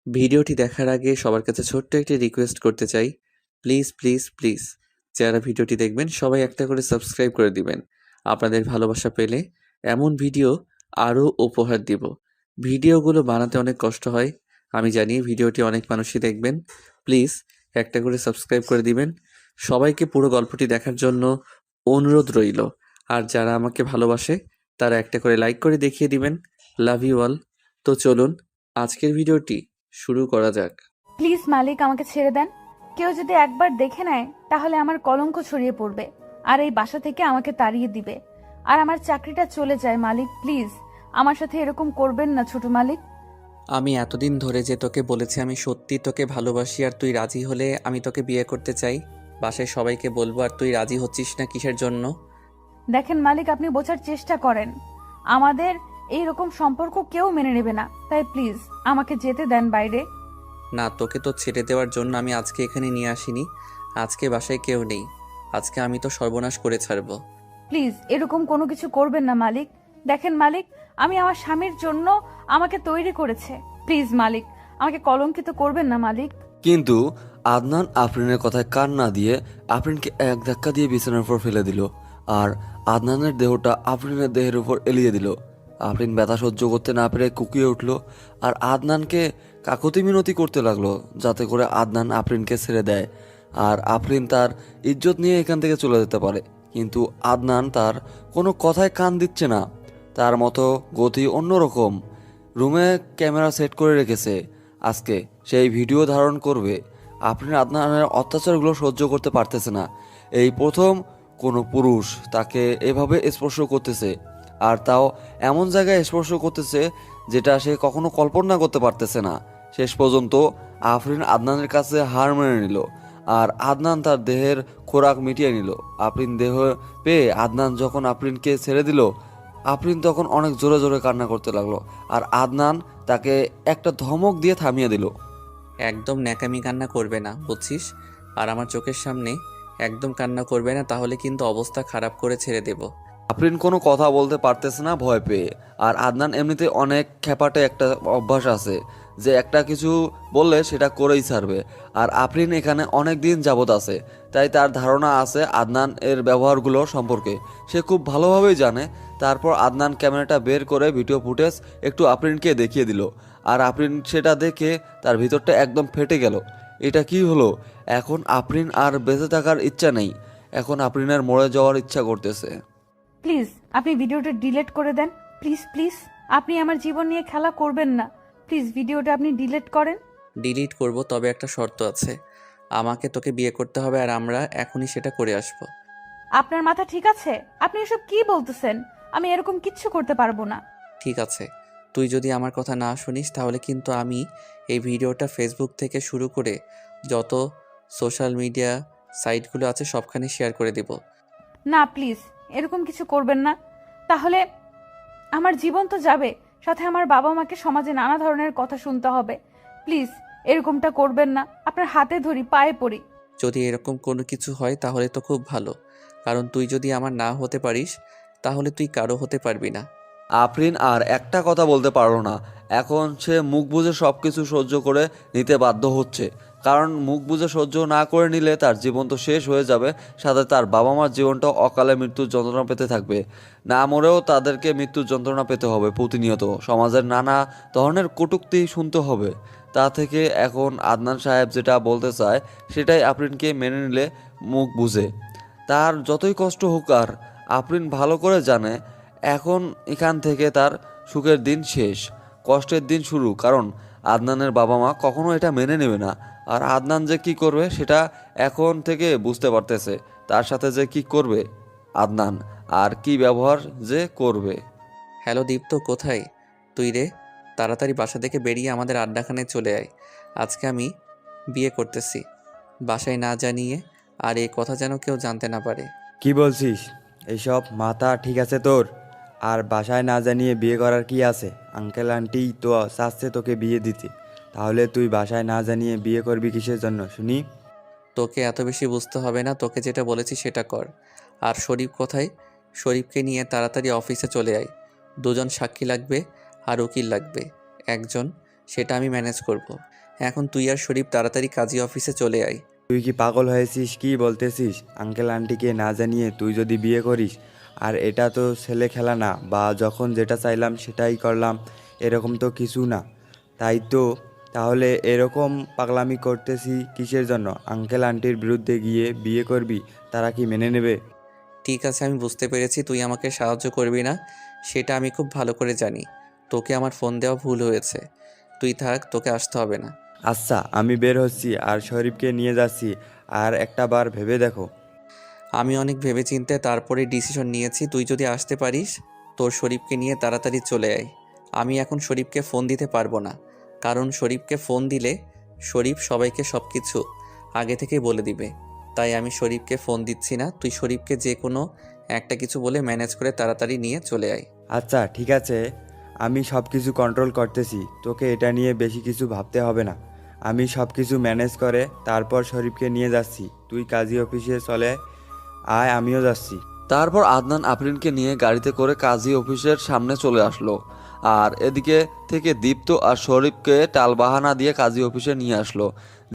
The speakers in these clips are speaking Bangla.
ভিডিওটি দেখার আগে সবার কাছে ছোট্ট একটি রিকোয়েস্ট করতে চাই। প্লিজ প্লিজ প্লিজ যারা ভিডিওটি দেখবেন সবাই একটা করে সাবস্ক্রাইব করে দিবেন। আপনাদের ভালোবাসা পেলে এমন ভিডিও আরও উপহার দিব। ভিডিওগুলো বানাতে অনেক কষ্ট হয়, আমি জানি। ভিডিওটি অনেক মানুষই দেখবেন। প্লিজ একটা করে সাবস্ক্রাইব করে দিবেন। সবাইকে পুরো গল্পটি দেখার জন্য অনুরোধ রইল। আর যারা আমাকে ভালোবাসে তারা একটা করে লাইক করে দেখিয়ে দিবেন। Love you all. তো চলুন আজকের ভিডিওটি শুরু করা যাক। প্লিজ মালিক, আমাকে ছেড়ে দেন। কেউ যদি একবার দেখে নেয় তাহলে আমার কলঙ্ক ছড়িয়ে পড়বে, আর এই বাসা থেকে আমাকে তাড়িয়ে দিবে, আর আমার চাকরিটা চলে যায়। মালিক প্লিজ আমার সাথে এরকম করবেন না ছোট মালিক। আমি এতদিন ধরে যে তোকে বলেছি আমি সত্যি তোকে ভালোবাসি, আর তুই রাজি হলে আমি তোকে বিয়ে করতে চাই। বাসায় সবাইকে বলবো, আর তুই রাজি হচ্ছিস না কিসের জন্য? দেখেন মালিক, আপনি বোঝার চেষ্টা করেন। আমাদের এই রকম সম্পর্ক কেউ মেনে নেবে না, তাই প্লিজ আমাকে যেতে দেন বাইরে। না, তোকে তো ছেড়ে দেওয়ার জন্য আমি আজকে এখানে নিয়ে আসিনি। আজকে বাসায় কেউ নেই। আজকে আমি তো সর্বনাশ করে ছাড়বো। প্লিজ এরকম কোনো কিছু করবেন না মালিক। দেখেন মালিক, আমি আমার স্বামীর জন্য আমাকে তৈরি করেছে। প্লিজ মালিক, আমাকে কলঙ্কিত করবেন না মালিক। কিন্তু আদনান আফরিনের কথায় কান না দিয়ে আফরিনকে এক ধাক্কা দিয়ে বিছানার উপর ফেলে দিল, আর আদনানের দেহটা আফরিনের দেহের উপর এলিয়ে দিল। আফরিন ব্যথা সহ্য করতে না পেরে কুকিয়ে উঠল, আর আদনানকে কাকতি মিনতি করতে লাগলো যাতে করে আদনান আফরিনকে ছেড়ে দেয়, আর আফরিন তার ইজ্জত নিয়ে এখান থেকে চলে যেতে পারে। কিন্তু আদনান তার কোনো কথায় কান দিচ্ছে না। তার মতো গতি অন্যরকম। রুমে ক্যামেরা সেট করে রেখেছে। আজকে সেই ভিডিও ধারণ করবে। আপনি আদনানের অত্যাচারগুলো সহ্য করতে পারতেছে না। এই প্রথম কোনো পুরুষ তাকে এভাবে স্পর্শ করতেছে, আর তাও এমন জায়গায় স্পর্শ করতেছে যেটা সে কখনো কল্পনা করতে পারতেছে না। শেষ পর্যন্ত আফরিন আদনানের কাছে হার মেনে নিল, আর আদনান তার দেহের খোরাক মিটিয়ে নিল। আফরিন দেহ পেয়ে আদনান যখন আফরিনকে ছেড়ে দিল, আফরিন তখন অনেক জোরে জোরে কান্না করতে লাগলো, আর আদনান তাকে একটা ধমক দিয়ে থামিয়ে দিল। একদম ন্যাকামি কান্না করবে না, বুঝছিস? আর আমার চোখের সামনে একদম কান্না করবে না, তাহলে কিন্তু অবস্থা খারাপ করে ছেড়ে দেব। আফরিন কোনো কথা বলতে পারতেছে না ভয় পেয়ে। আর আদনান এমনিতে অনেক খ্যাপাটে একটা অভ্যাস আছে যে একটা কিছু বললে সেটা করেই ছাড়বে। আর আফরিন এখানে অনেক দিন যাবত আছে, তাই তার ধারণা আছে আদনান এর ব্যবহারগুলো সম্পর্কে। সে খুব ভালোভাবেই জানে। তারপর আদনান ক্যামেরাটা বের করে ভিডিও ফুটেজ একটু আফরিনকে দেখিয়ে দিল, আর আফরিন সেটা দেখে তার ভিতরটা একদম ফেটে গেল। এটা কি হলো? এখন আফরিন আর বেঁচে থাকার ইচ্ছা নেই, এখন আফরিনের মরে যাওয়ার ইচ্ছা করতেছে। প্লিজ আপনি ভিডিওটা ডিলিট করে দেন। প্লিজ প্লিজ, আপনি আমার জীবন নিয়ে খেলা করবেন না। প্লিজ ভিডিওটা আপনি ডিলিট করেন। ডিলিট করব, তবে একটা শর্ত আছে। আমাকে তোকে বিয়ে করতে হবে, আর আমরা এখনই সেটা করে আসব। আপনার মাথা ঠিক আছে? আপনি এসব কি বলতেছেন? আমি এরকম কিচ্ছু করতে পারবো না। ঠিক আছে, তুই যদি আমার কথা না শুনিস তাহলে কিন্তু আমি এই ভিডিওটা ফেসবুক থেকে শুরু করে যত সোশ্যাল মিডিয়া সাইটগুলো আছে সবখানে শেয়ার করে দেব। না প্লিজ, এরকম কিছু করবেন না। তাহলে আমার জীবন তো যাবে, সাথে আমার বাবা মাকে সমাজে নানা ধরনের কথা শুনতে হবে। প্লিজ এরকমটা করবেন না। আপনার হাতে ধরি, পায়ে পড়ি। যদি এরকম কোনো কিছু হয় তাহলে তো খুব ভালো, কারণ তুই যদি আমার না হতে পারিস তাহলে তুই কারো হতে পারবি না। আফরিন আর একটা কথা বলতে পারলো না। এখন সে মুখ বুজে সব কিছু সহ্য করে নিতে বাধ্য হচ্ছে, কারণ মুখ বুজে সহ্য না করে নিলে তার জীবন তো শেষ হয়ে যাবে, সাথে তার বাবা মার জীবনটাও অকালে মৃত্যুর যন্ত্রণা পেতে থাকবে। না মরেও তাদেরকে মৃত্যুর যন্ত্রণা পেতে হবে প্রতিনিয়ত। সমাজের নানা ধরনের কটূক্তি শুনতে হবে। তা থেকে এখন আদনান সাহেব যেটা বলতে চায় সেটাই আফরিনকে মেনে নিলে মুখ বুঝে। তার যতই কষ্ট হোক, আর আফরিন ভালো করে জানে এখন এখান থেকে তার সুখের দিন শেষ, কষ্টের দিন শুরু। কারণ আদনানের বাবা মা কখনো এটা মেনে নেবে না। আর আদনান যে কি করবে সেটা এখন থেকে বুঝতে পারতেছে। তার সাথে যে কি করবে আদনান, আর কি ব্যবহার যে করবে। হ্যালো দীপ্ত, কোথায় তুই রে? তাড়াতাড়ি বাসা থেকে বেরিয়ে আমাদের আড্ডাখানায় চলে আয়। আজকে আমি বিয়ে করতেছি, বাসায় না জানিয়ে। আর এই কথা যেন কেউ জানতে না পারে। কি বলছিস? এইসব মাথা ঠিক আছে তোর? আর বাসায় না জানিয়ে বিয়ে করার কি আছে? আঙ্কেল আন্টি তো চাচ্ছে তোকে বিয়ে দিতে, তাহলে তুই বাসায় না জানিয়ে বিয়ে করবি কিসের জন্য শুনি? তোকে এত বেশি বুঝতে হবে না, তোকে যেটা বলেছি সেটা কর। আর শরীফ কোথায়? শরীফকে নিয়ে তাড়াতাড়ি অফিসে চলে আয়। দুজন সাক্ষী লাগবে আর উকিল লাগবে, একজন সেটা আমি ম্যানেজ করব। এখন তুই আর শরীফ তাড়াতাড়ি কাজী অফিসে চলে আয়। তুই কি পাগল হয়েছিস? কি বলতেছিস? আঙ্কেল আন্টিকে না জানিয়ে তুই যদি বিয়ে করিস, আর এটা তো ছেলে খেলা না, বা যখন যেটা চাইলাম সেটাই করলাম, এরকম তো কিছু না। তাই তো, তাহলে এরকম পাগলামি করতেছি কিসের জন্য? আঙ্কেল আন্টির বিরুদ্ধে গিয়ে বিয়ে করবি, তারা কি মেনে নেবে? ঠিক আছে, আমি বুঝতে পেরেছি তুই আমাকে সাহায্য করবি না, সেটা আমি খুব ভালো করে জানি। তোকে আমার ফোন দেওয়া ভুল হয়েছে। তুই থাক, তোকে আসতে হবে না। আচ্ছা, আমি বের হচ্ছি আর শরীফকে নিয়ে যাচ্ছি, আর একটা বার ভেবে দেখো। আমি অনেক ভেবেচিন্তে তারপরে ডিসিশন নিয়েছি, তুই যদি আসতে পারিস তোর শরীফকে নিয়ে তাড়াতাড়ি চলে আয়। আমি এখন শরীফকে ফোন দিতে পারবো না, কারণ শরীফকে ফোন দিলে শরীফ সবাইকে সব কিছু আগে থেকেই বলে দিবে। তাই আমি শরীফকে ফোন দিচ্ছি না। তুই শরীফকে যে কোনো একটা কিছু বলে ম্যানেজ করে তাড়াতাড়ি নিয়ে চলে আয়। আচ্ছা ঠিক আছে, আমি সব কিছু কন্ট্রোল করতেছি, তোকে এটা নিয়ে বেশি কিছু ভাবতে হবে না। আমি সব কিছু ম্যানেজ করে তারপর শরীফকে নিয়ে যাচ্ছি। তুই কাজী অফিসে চলে আয়, আমিও যাচ্ছি। তারপর আদনান আফরিনকে নিয়ে গাড়িতে করে কাজী অফিসের সামনে চলে আসলো, আর এদিকে থেকে দীপ্ত আর শরীফকে টালবাহানা দিয়ে কাজী অফিসে নিয়ে আসলো।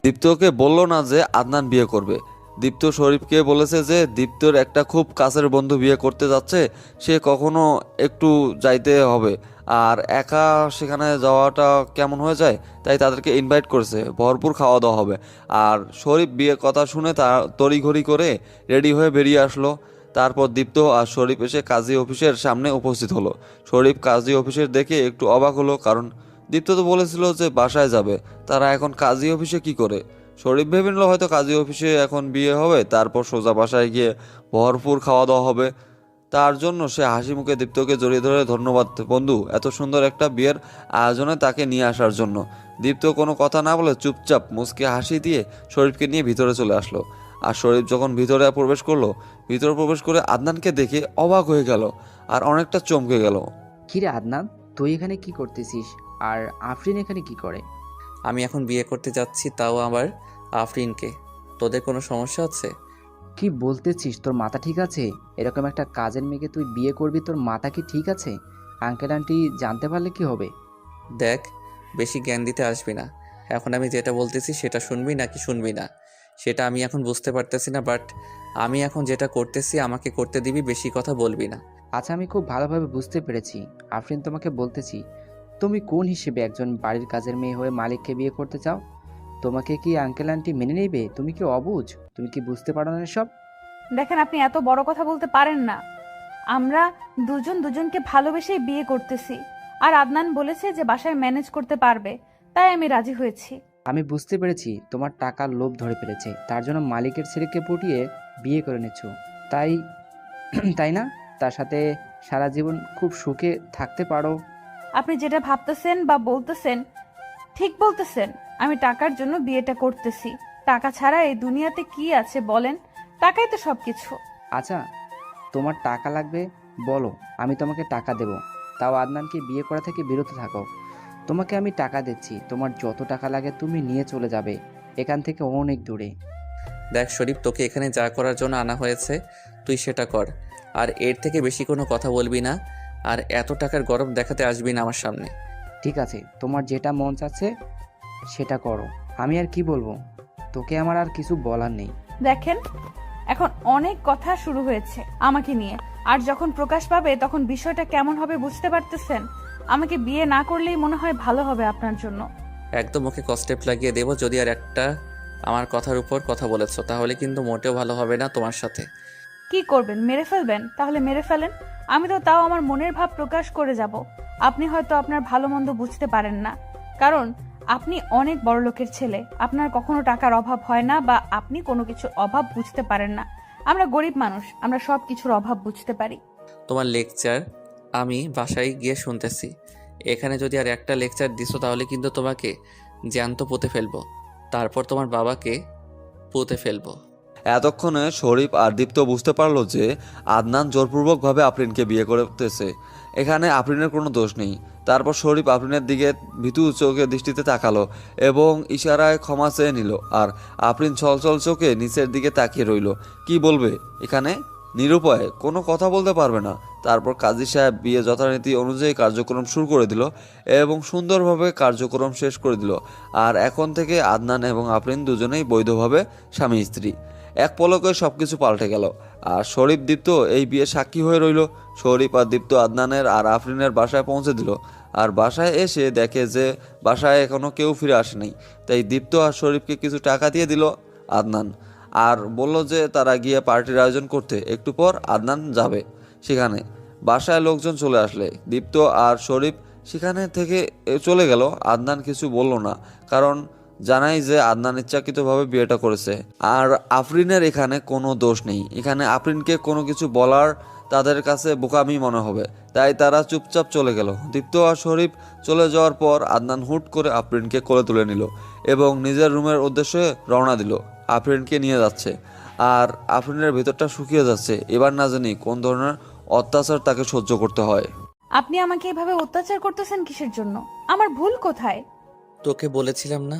দীপ্তকে বলল না যে আদনান বিয়ে করবে। দীপ্ত শরীফকে বলেছে যে দীপ্তর একটা খুব কাছের বন্ধু বিয়ে করতে যাচ্ছে, সে কখনো একটু যাইতে হবে, আর একা সেখানে যাওয়াটা কেমন হয়ে যায়, তাই তাদেরকে ইনভাইট করেছে, ভরপুর খাওয়া দাওয়া হবে। আর শরীফ বিয়ের কথা শুনে তা তড়িঘড়ি করে রেডি হয়ে বেরিয়ে আসলো। তারপর দীপ্ত আর শরীফ এসে কাজী অফিসের সামনে উপস্থিত হলো। শরীফ কাজী অফিসের দেখে একটু অবাক হলো, কারণ দীপ্ত তো বলেছিল যে বাসায় যাবে, তারা এখন কাজী অফিসে কি করে। শরীফ ভেবে নিল হয়তো কাজী অফিসে এখন বিয়ে হবে, তারপর সোজা বাসায় গিয়ে ভরপুর খাওয়া দাওয়া হবে। তার জন্য সে হাসি মুখে দীপ্তকে জড়িয়ে ধরে, ধন্যবাদ বন্ধু, এত সুন্দর একটা বিয়ের আয়োজনে তাকে নিয়ে আসার জন্য। দীপ্ত কোনো কথা না বলে চুপচাপ মুচকে হাসি দিয়ে শরীফকে নিয়ে ভিতরে চলে আসলো। আর শরীফ যখন ভিতরে প্রবেশ করলো, ভিতরে প্রবেশ করে আদনানকে দেখে অবাক হয়ে গেল আর অনেকটা চমকে গেল। কিরে আদনান, তুই এখানে কি করতেছিস? আর আফরিন এখানে কি করে? আমি এখন বিয়ে করতে যাচ্ছি, তাও আবার আফরিনকে। তোদের কোনো সমস্যা হচ্ছে? কি বলতেছিস? তোর মাথা ঠিক আছে? এরকম একটা কাজের মেয়েকে তুই বিয়ে করবি, তোর মাথা কি ঠিক আছে? আঙ্কেল আন্টি জানতে পারলে কি হবে? দেখ, বেশি জ্ঞান দিতে আসবি না। এখন আমি যেটা বলতেছি সেটা শুনবি নাকি শুনবি না সেটা আমি এখন বুঝতে পারতেছি না, বাট আমি এখন যেটা করতেছি আমাকে করতে দিবি, বেশি কথা বলবি না। আচ্ছা, আমি খুব ভালোভাবে বুঝতে পেরেছি। আফরিন, তোমাকে বলতেছি, তুমি কোন হিসেবে একজন বাড়ির কাজের মেয়ে হয়ে মালিককে বিয়ে করতে চাও? তোমাকে কি আঙ্কেল আন্টি মেনে নেবে? তুমি কি অবুঝ? তুমি কি বুঝতে পারো না সব? দেখেন, আপনি এত বড় কথা বলতে পারেন না। আমরা দুজন দুজনকে ভালোবেসেই বিয়ে করতেছি। আর আদনান বলেছে যে বাসায় ম্যানেজ করতে পারবে, তাই আমি রাজি হয়েছি। আমি বুঝতে পেরেছি তোমার টাকার লোভ ধরে ফেলেছে, তার জন্য মালিকের ছেলেকে পটিয়ে বিয়ে করে নিচ্ছ, তাই তাই না? তার সাথে সারা জীবন খুব সুখে থাকতে পারো। আপনি যেটা ভাবতেছেন বা বলতেছেন ঠিক বলতেছেন। আমি টাকার জন্য বিয়েটা করতেছি। টাকা ছাড়া এই দুনিয়াতে কি আছে বলেন? টাকাই তো সবকিছু। আচ্ছা, তোমার টাকা লাগবে বলো, আমি তোমাকে টাকা দেব। তাও আদনানকে বিয়ে করা থেকে বিরত থাকো। তোমাকে আমি টাকা দিচ্ছি, তোমার যত টাকা লাগে তুমি নিয়ে চলে যাবে এখান থেকে অনেক দূরে। দেখ শরীফ, তোকে এখানে যা করার জন্য আনা হয়েছে তুই সেটা কর, আর এর থেকে বেশি কোনো কথা বলবি না, আর এত টাকার গরম দেখাতে আসবি না আমার সামনে। ঠিক আছে, তোমার যেটা মন চাচ্ছে সেটা করো। আমি আর কি বলবো? তোকে আমার আর কিছু বলার নেই। দেখেন, এখন অনেক কথা শুরু হয়েছে আমাকে নিয়ে, আর যখন প্রকাশ পাবে তখন বিষয়টা কেমন হবে বুঝতে পারতেছেন। আমাকে বিয়ে না করলেই মনে হয় ভালো হবে আপনার জন্য। একদম ওকে কস্টেপ লাগিয়ে দেবো যদি আর একটা আমার কথার উপর কথা বলেছো, তাহলে কিন্তু মোটেও ভালো হবে না তোমার সাথে। কি করবেন? মেরে ফেলবেন? তাহলে মেরে ফেলেন। আমি তো তাও আমার মনের ভাব প্রকাশ করে যাব। আপনি হয়তো আপনার ভালো মন্দ বুঝতে পারেন না, কারণ আপনি অনেক বড় লোকের ছেলে। আপনার কখনো টাকার অভাব হয় না, বা আপনি কোনো কিছুর অভাব বুঝতে পারেন না। আমরা গরিব মানুষ, আমরা সব কিছুর অভাব বুঝতে পারি। তোমার লেকচার আমি বাসায় গিয়ে শুনতেছি। এখানে যদি আর একটা লেকচার দিছো তাহলে কিন্তু তোমাকে জ্যান্ত পুঁতে ফেলবো, তারপর তোমার বাবাকে পুঁতে ফেলবো। এতক্ষণে শরীফ আর দীপ্ত বুঝতে পারলো যে আদনান জোরপূর্বকভাবে আফরিনকে বিয়ে করতেছে, এখানে আফরিনের কোনো দোষ নেই। তারপর শরীফ আফরিনের দিকে ভীতু চোখে দৃষ্টিতে তাকালো এবং ইশারায় ক্ষমা চেয়ে নিল, আর আফরিন ছলছল চোখে নিচের দিকে তাকিয়ে রইল। কি বলবে এখানে? নিরুপায়ে কোনো কথা বলতে পারবে না। তারপর কাজী সাহেব বিয়ে যথারীতি অনুযায়ী কার্যক্রম শুরু করে দিল এবং সুন্দরভাবে কার্যক্রম শেষ করে দিল। আর এখন থেকে আদনান এবং আফরিন দুজনেই বৈধভাবে স্বামী স্ত্রী। এক পলকে সবকিছু পাল্টে গেল। আর শরীফ দীপ্ত এই বিয়ে সাক্ষী হয়ে রইল। শরীফ আর দীপ্ত আদনানের আর আফরিনের বাসায় পৌঁছে দিল। আর বাসায় এসে দেখে যে বাসায় এখনো কেউ ফিরে আসেনি। তাই দীপ্ত আর শরীফকে কিছু টাকা দিয়ে দিল আদনান, আর বলল যে তারা গিয়ে পার্টির আয়োজন করতে। একটু পর আদনান যাবে সেখানে। বাসায় লোকজন চলে আসলে দীপ্ত আর শরীফ সেখানে থেকে চলে গেল। আদনান কিছু বলল না, কারণ জানাই যে আদনান ইচ্ছাকৃতভাবে বিয়েটা করেছে। আর আফরিনের এখানে কোনো দোষ নেই। এখানে আফরিনকে কোনো কিছু বলার তাদের কাছে বোকামি মনে হবে, তাই তারা চুপচাপ চলে গেল। দীপ্ত আর শরীফ চলে যাওয়ার পর আদনান হুট করে আফরিনকে কোলে তুলে নিল এবং নিজের রুমের উদ্দেশ্যে রওনা দিল। আফরিনকে নিয়ে যাচ্ছে আর আফরিনের ভেতরটা শুকিয়ে যাচ্ছে। এবার না জানি কোন ধরনের অত্যাচার তাকে সহ্য করতে হয়। আপনি আমাকে এভাবে অত্যাচার করতেছেন কিসের জন্য? আমার ভুল কোথায়? তোকে বলেছিলাম না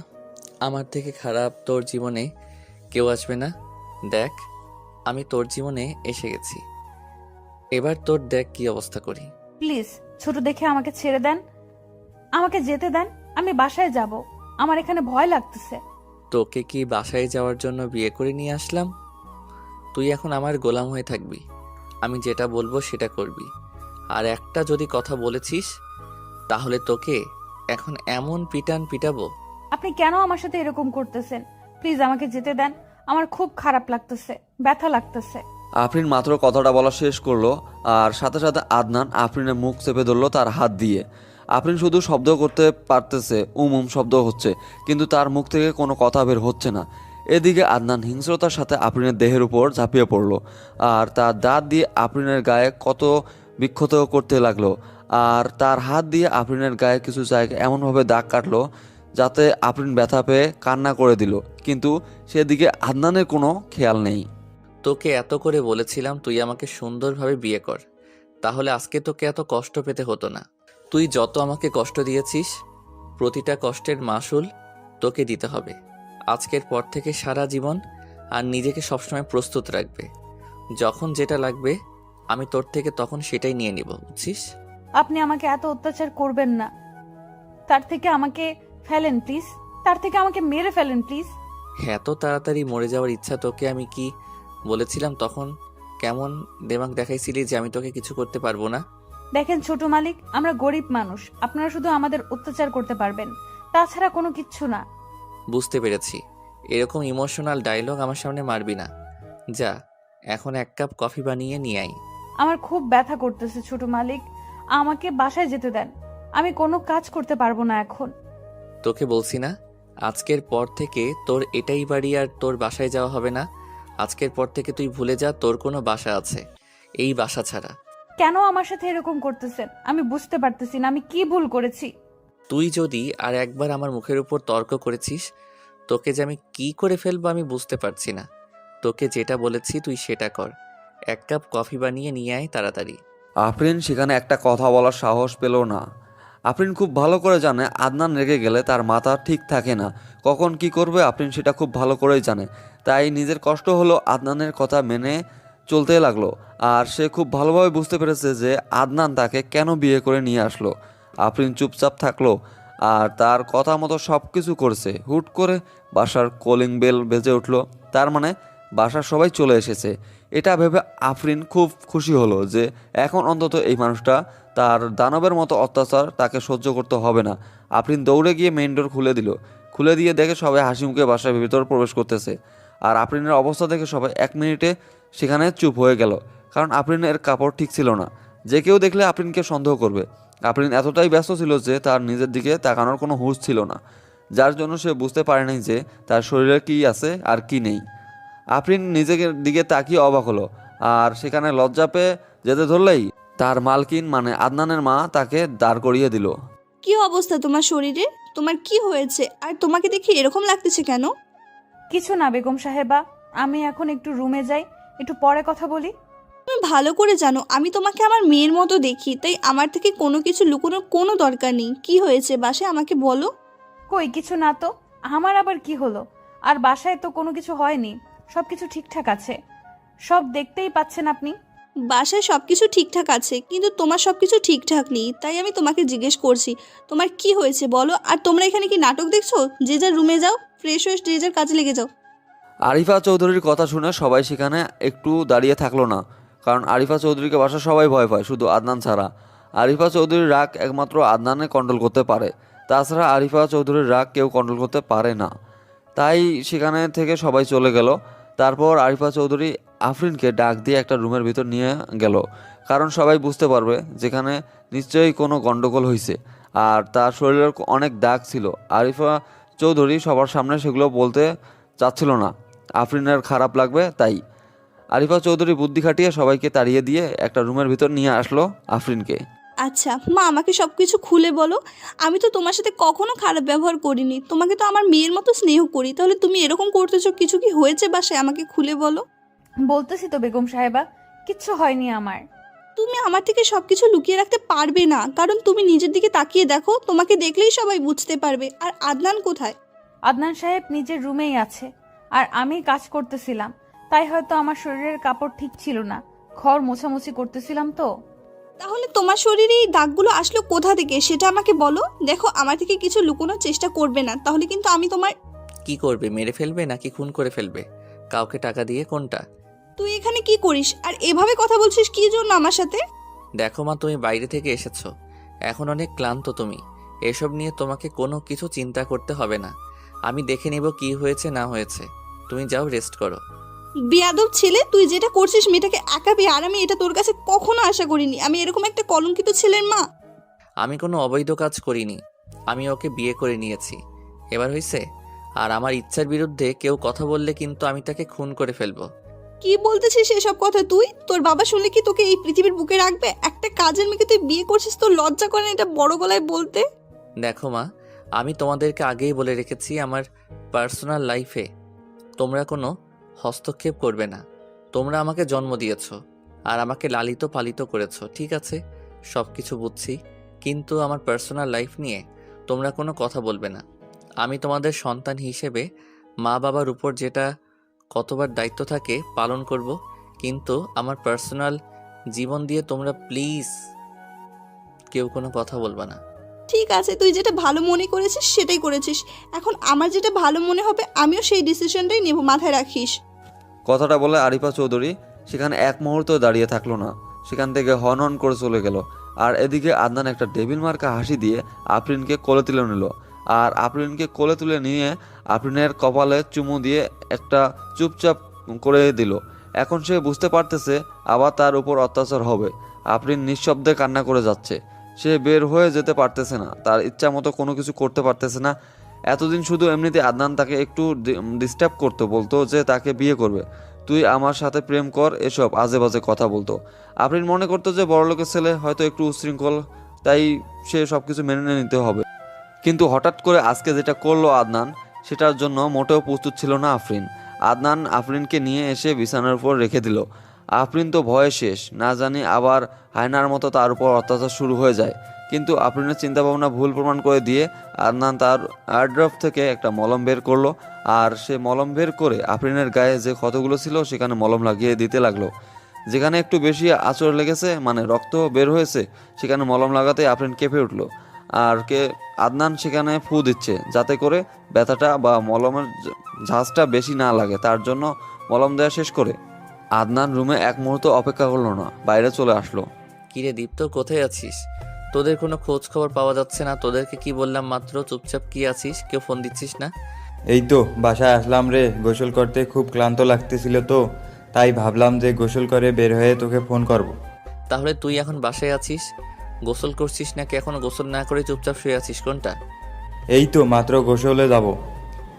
আমার থেকে খারাপ তোর জীবনে কেউ আসবে না। দেখ, আমি তোর জীবনে এসে গেছি। এবার তোর দেখ কি অবস্থা করি। প্লিজ ছোট দেখে আমাকে ছেড়ে দেন, আমাকে যেতে দেন। আমি বাসায় যাব, আমার এখানে ভয় লাগতেছে। তোকে কি বাসায় যাওয়ার জন্য বিয়ে করে নিয়ে আসলাম? তুই এখন আমার গোলাম হয়ে থাকবি। আমি যেটা বলবো সেটা করবি। আর একটা যদি কথা বলেছিস তাহলে তোকে এখন এমন পিটান পিটাবো। আপনি কেন আমার সাথে এরকম করতেছেন? প্লিজ আমাকে যেতে দেন, আমার খুব খারাপ লাগতেছে, ব্যথা লাগতেছে। আফরিন মাত্র কথাটা বলা শেষ করলো আর সাথে সাথে আদনান আফরিনের মুখ চেপে ধরলো তার হাত দিয়ে। আফরিন শুধু শব্দ করতে পারতেছে, শব্দ হচ্ছে, কিন্তু তার মুখ থেকে কোনো কথা বের হচ্ছে না। এদিকে আদনান হিংস্রতার সাথে আফরিনের দেহের উপর ঝাঁপিয়ে পড়লো আর তার দাঁত দিয়ে আফরিনের গায়ে কত বিক্ষত করতে লাগলো। আর তার হাত দিয়ে আফরিনের গায়ে কিছু জায়গায় এমনভাবে দাগ কাটলো যাতে আফরিন ব্যথা পেয়ে কান্না করে দিল, কিন্তু সেদিকে আদনানের কোনো খেয়াল নেই। তোকে এত করে বলেছিলাম তুই আমাকে সুন্দরভাবে বিয়ে কর, তাহলে আজকে তোকে এত কষ্ট পেতে হতো না। তুই যত আমাকে কষ্ট দিয়েছিস প্রতিটা কষ্টের মাসুল তোকে দিতে হবে। আজকের পর থেকে সারা জীবন আর নিজেকে সবসময় প্রস্তুত রাখবে। যখন যেটা লাগবে আমি তোর থেকে তখন সেটাই নিয়ে নিব, বুঝছিস? আপনি আমাকে এত অত্যাচার করবেন না। তার থেকে আমাকে ফেলেন প্লিজ, তার থেকে আমাকে মেরে ফেলেন প্লিজ। এত তাড়াতাড়ি মরে যাওয়ার ইচ্ছা তোকে আমি কি বলেছিলাম তখন? কেমন দেমাগ দেখাইছিলি যে আমি তোকে কিছু করতে পারবো না? দেখেন ছোট মালিক, আমরা গরিব মানুষ, আপনারা শুধু আমাদের অত্যাচার করতে পারবেন, তাছাড়া কোনো কিচ্ছু না। বুঝতে পেরেছি, এরকম ইমোশনাল ডায়লগ আমার সামনে মারবি না। যা, এখন এক কাপ কফি বানিয়ে নিয়ে আই। আমার খুব ব্যথা করতেছে ছোট মালিক, আমাকে বাসায় যেতে দেন। আমি কোনো কাজ করতে পারবো না এখন। তোকে বলছি না, আজকের পর থেকে তোর এটাই বাড়ি আর তোর বাসায় যাওয়া হবে না। আজকের পর থেকে তুই ভুলে যা তোর কোনো বাসা আছে, এই বাসা ছাড়া। কেন আমার সাথে এরকম করতেছেন? আমি বুঝতে পারতেছি না আমি কি ভুল করেছি। তুই যদি আর একবার আমার মুখের উপর তর্ক করেছিস তোকে যে আমি কি করে ফেলবো আমি বুঝতে পারছি না। তোকে যেটা বলেছি তুই সেটা কর। এক কাপ কফি বানিয়ে নিয়ে আয় তাড়াতাড়ি। আফরিন সেখানে একটা কথা বলার সাহস পেল না। আফরিন খুব ভালো করে জানে আদনান রেগে গেলে তার মাথা ঠিক থাকে না, কখন কি করবে আফরিন সেটা খুব ভালো করেই জানে। তাই নিজের কষ্ট হলো আদনানের কথা মেনে চলতে লাগলো। আর সে খুব ভালোভাবে বুঝতে পেরেছে যে আদনান তাকে কেন বিয়ে করে নিয়ে আসলো। আফরিন চুপচাপ থাকলো আর তার কথা মতো সব কিছু করছে। হুট করে বাসার কলিং বেল বেজে উঠলো, তার মানে বাসার সবাই চলে এসেছে। এটা ভেবে আফরিন খুব খুশি হলো যে এখন অন্তত এই মানুষটা তার দানবের মতো অত্যাচার তাকে সহ্য করতে হবে না। আফরিন দৌড়ে গিয়ে মেইন ডোর খুলে দিল। খুলে দিয়ে দেখে সবাই হাসি মুখে বাসার ভিতর প্রবেশ করতেছে। আর আফরিনের অবস্থা দেখে সবাই 1 মিনিটে সেখানে চুপ হয়ে গেল, কারণ আফরিনের কাপড় ঠিক ছিল না। যে কেউ দেখলে আফরিনকে সন্দেহ করবে। আফরিন এতটাই ব্যস্ত ছিল যে তার নিজের দিকে তাকানোর কোনো হুঁশ ছিল না, যার জন্য সে বুঝতে পারেনি যে তার শরীরে কী আছে আর কি নেই। আফরিন নিজের দিকে তাকিয়ে অবাক হলো আর সেখানে লজ্জা পেয়ে যেতে ধরলেই তার মালকিন মানে আদনানের মা তাকে দাঁড় করিয়ে দিল। কি অবস্থা তোমার শরীরে? তোমার কি হয়েছে? আর তোমাকে দেখে এরকম লাগতেছে কেন? কিছু না বেগম সাহেবা, আমি এখন একটু রুমে যাই, একটু পরে কথা বলি। তুমি ভালো করে জানো আমি তোমাকে আমার মেয়ের মতো দেখি, তাই আমার থেকে কোনো কিছু লুকোনোর কোনো দরকার নেই। কি হয়েছে বাসায় আমাকে বলো। কই কিছু না তো, আমার আবার কি হলো? আর বাসায় তো কোনো কিছু হয়নি, সবকিছু ঠিকঠাক আছে। সব দেখতেই পাচ্ছেন আপনি। বাসায় সব কিছু ঠিকঠাক আছে, কিন্তু তোমার সব কিছু ঠিকঠাক নেই, তাই আমি তোমাকে জিজ্ঞেস করছি তোমার কি হয়েছে বলো। আর তোমরা এখানে কি নাটক দেখছো? যে যার রুমে যাও, ফ্রেশ হয়ে যে যার কাজে লেগে যাও। আরিফা চৌধুরীর কথা শুনে সবাই সেখানে একটু দাঁড়িয়ে থাকলো না, কারণ আরিফা চৌধুরীকে বাসা সবাই ভয় পায়, শুধু আদনান ছাড়া। আরিফা চৌধুরীর রাগ একমাত্র আদনানে কন্ট্রোল করতে পারে, তাছাড়া আরিফা চৌধুরীর রাগ কেউ কন্ট্রোল করতে পারে না। তাই সেখানে থেকে সবাই চলে গেল। তারপর আরিফা চৌধুরী আফরিনকে ডাক দিয়ে একটা রুমের ভিতর নিয়ে গেল, কারণ সবাই বুঝতে পারবে যেখানে নিশ্চয়ই কোনো গন্ডগোল হয়েছে। আর তার শরীরের অনেক দাগ ছিল। আরিফা চৌধুরী সবার সামনে সেগুলো বলতে চাচ্ছিল না, আফরিনের খারাপ লাগবে তাই। আরিফা চৌধুরী বুদ্ধি খাটিয়ে সবাইকে তাড়িয়ে দিয়ে একটা রুমের ভিতর নিয়ে আসলো আফরিনকে। আচ্ছা মা, আমাকে সব কিছু খুলে বলো। আমি তো তোমার সাথে কখনো খারাপ ব্যবহার করিনি, তোমাকে তো আমার মেয়ের মতো স্নেহ করি, তাহলে তুমি এরকম করতেছো? কিছু কি হয়েছে বাসায়? আমাকে খুলে বলো। বলতেছি তো বেগম সাহেবা, কিচ্ছু হয়নি আমার। তুমি আমার থেকে সব কিছু লুকিয়ে রাখতে পারবে না, কারণ তুমি নিজের দিকে তাকিয়ে দেখো, তোমাকে দেখলেই সবাই বুঝতে পারবে। আর আদনান কোথায়? আদনান সাহেব নিজের রুমেই আছে, আর আমি কাজ করতেছিলাম, তাই হয়তো আমার শরীরের কাপড় ঠিক ছিল না, ঘর মোছামুছি করতেছিলাম তো। তাহলে তোমার শরীরে এই দাগগুলো আসলো কোথা থেকে সেটা আমাকে বলো। দেখো, আমার থেকে কিছু লুকোনোর চেষ্টা করবে না, তাহলে কিন্তু আমি তোমার। কি করবে, মেরে ফেলবে নাকি খুন করে ফেলবে? কাউকে টাকা দিয়ে? কোনটা? তুই এখানে কি করিস আর এভাবে কথা বলছিস কি জন্য আমার সাথে? দেখো মা, তুমি বাইরে থেকে এসেছো, এখন অনেক ক্লান্ত তুমি। এসব নিয়ে তোমাকে কোনো কিছু চিন্তা করতে হবে না, আমি দেখে নেব কি হয়েছে না হয়েছে। তুমি যাও, রেস্ট করো। বেয়াদব ছেলে, তুই যেটা করছিস মেয়েটাকে একা পেয়ে, আর আমি এটা তোর কাছে কখনো আশা করিনি। আমি এরকম একটা কলঙ্কিত ছেলের মা। আমি কোনো অবৈধ কাজ করিনি, আমি ওকে বিয়ে করে নিয়েছি, এবার হয়েছে। আর আমার ইচ্ছার বিরুদ্ধে কেউ কথা বললে কিন্তু আমি তাকে খুন করে ফেলবো। কি বলতেছিস এসব কথা তুই? তোর বাবা শুনলে কি তোকে এই পৃথিবীর বুকে রাখবে? একটা কাজের মেয়েকে তুই বিয়ে করছিস, তোর লজ্জা করে না এটা বড় গলায় বলতে? দেখো মা, আমি তোমাদেরকে আগেই বলে রেখেছি, আমার পার্সোনাল লাইফে তোমরা কোনো হস্তক্ষেপ করবে না। তোমরা আমাকে জন্ম দিয়েছো আর আমাকে লালিত পালিত করেছো, ঠিক আছে, সব কিছু বুঝছি, কিন্তু আমার পার্সোনাল লাইফ নিয়ে তোমরা কোনো কথা বলবে না। আমি তোমাদের সন্তান হিসেবে মা বাবার উপর যেটা কতবার দায়িত্ব থাকে পালন করব, কিন্তু আমার পার্সোনাল জীবন দিয়ে তোমরা প্লিজ কেউ কোনো কথা বলবে না। ঠিক আছে, তুই যেটা ভালো মনে করেছিস সেটাই করেছিস। এখন আমার যেটা ভালো মনে হবে আমিও সেই ডিসিশনটাই নেব, মাথায় রাখিস। কথাটা বলে আরিফা চৌধুরী সেখানে এক মুহূর্ত দাঁড়িয়ে থাকলো না, সেখান থেকে হন হন করে চলে গেল। আর এদিকে আদনান একটা টেবিল মার্কা হাসি দিয়ে আফরিনকে কোলে তুলে নিল, আর আফরিনকে কোলে তুলে নিয়ে আফরিনের কপালে চুমু দিয়ে একটা চুপচাপ করে দিল। এখন সে বুঝতে পারতেছে আবার তার উপর অত্যাচার হবে। আফরিন নিঃশব্দে কান্না করে যাচ্ছে, সে বের হয়ে যেতে পারতেছে না, তার ইচ্ছা মতো কোনো কিছু করতে পারতেছে না। এতদিন শুধু এমনিতে আদনান তাকে একটু ডিস্টার্ব করতো, বলতো যে তাকে বিয়ে করবে, তুই আমার সাথে প্রেম কর, এসব আজে বাজে কথা বলতো। আফরিন মনে করতো যে বড়লোকের ছেলে হয়তো একটু উচ্ছৃঙ্খল, তাই সে সব কিছু মেনে নিতে হবে। কিন্তু হঠাৎ করে আজকে যেটা করলো আদনান, সেটার জন্য মোটেও প্রস্তুত ছিল না আফরিন। আদনান আফরিনকে নিয়ে এসে বিছানার উপর রেখে দিল। আফরিন তো ভয়ে শেষ, না জানি আবার হায়নার মতো তার উপর অত্যাচার শুরু হয়ে যায়। কিন্তু আফরিনের চিন্তাভাবনা ভুল প্রমাণ করে দিয়ে আদনান তার এয়ারড্রপ থেকে একটা মলম বের করলো, আর সে মলম বের করে আফরিনের গায়ে যে ক্ষতগুলো ছিল সেখানে মলম লাগিয়ে দিতে লাগলো। যেখানে একটু বেশি আঁচড় লেগেছে, মানে রক্ত বের হয়েছে, সেখানে মলম লাগাতে আফরিন কেঁপে উঠলো। আর আদনান সেখানে ফু দিচ্ছে যাতে করে ব্যথাটা বা মলমের ঝাঁজটা বেশি না লাগে, তার জন্য মলম দেওয়া শেষ করে আদনান রুমে এক মুহূর্ত অপেক্ষা করলো না, বাইরে চলে আসলো। কিরে দীপ্ত, কোথায় আছিস? তোদের কোনো খোঁজ খবর পাওয়া যাচ্ছে না। তোদেরকে কি বললাম মাত্র, চুপচাপ কি আছিস, কেউ ফোন দিচ্ছিস না? এই তো বাসায় আসলাম রে, গোসল করতে খুব ক্লান্ত লাগতেছিল তো, তাই ভাবলাম যে গোসল করে বের হয়ে তোকে ফোন করব। তাহলে তুই এখন বাসায় আছিস, গোসল করছিস নাকি এখনো গোসল না করে চুপচাপ শুয়ে আছিস, কোনটা? এই তো মাত্র গোসলে যাব,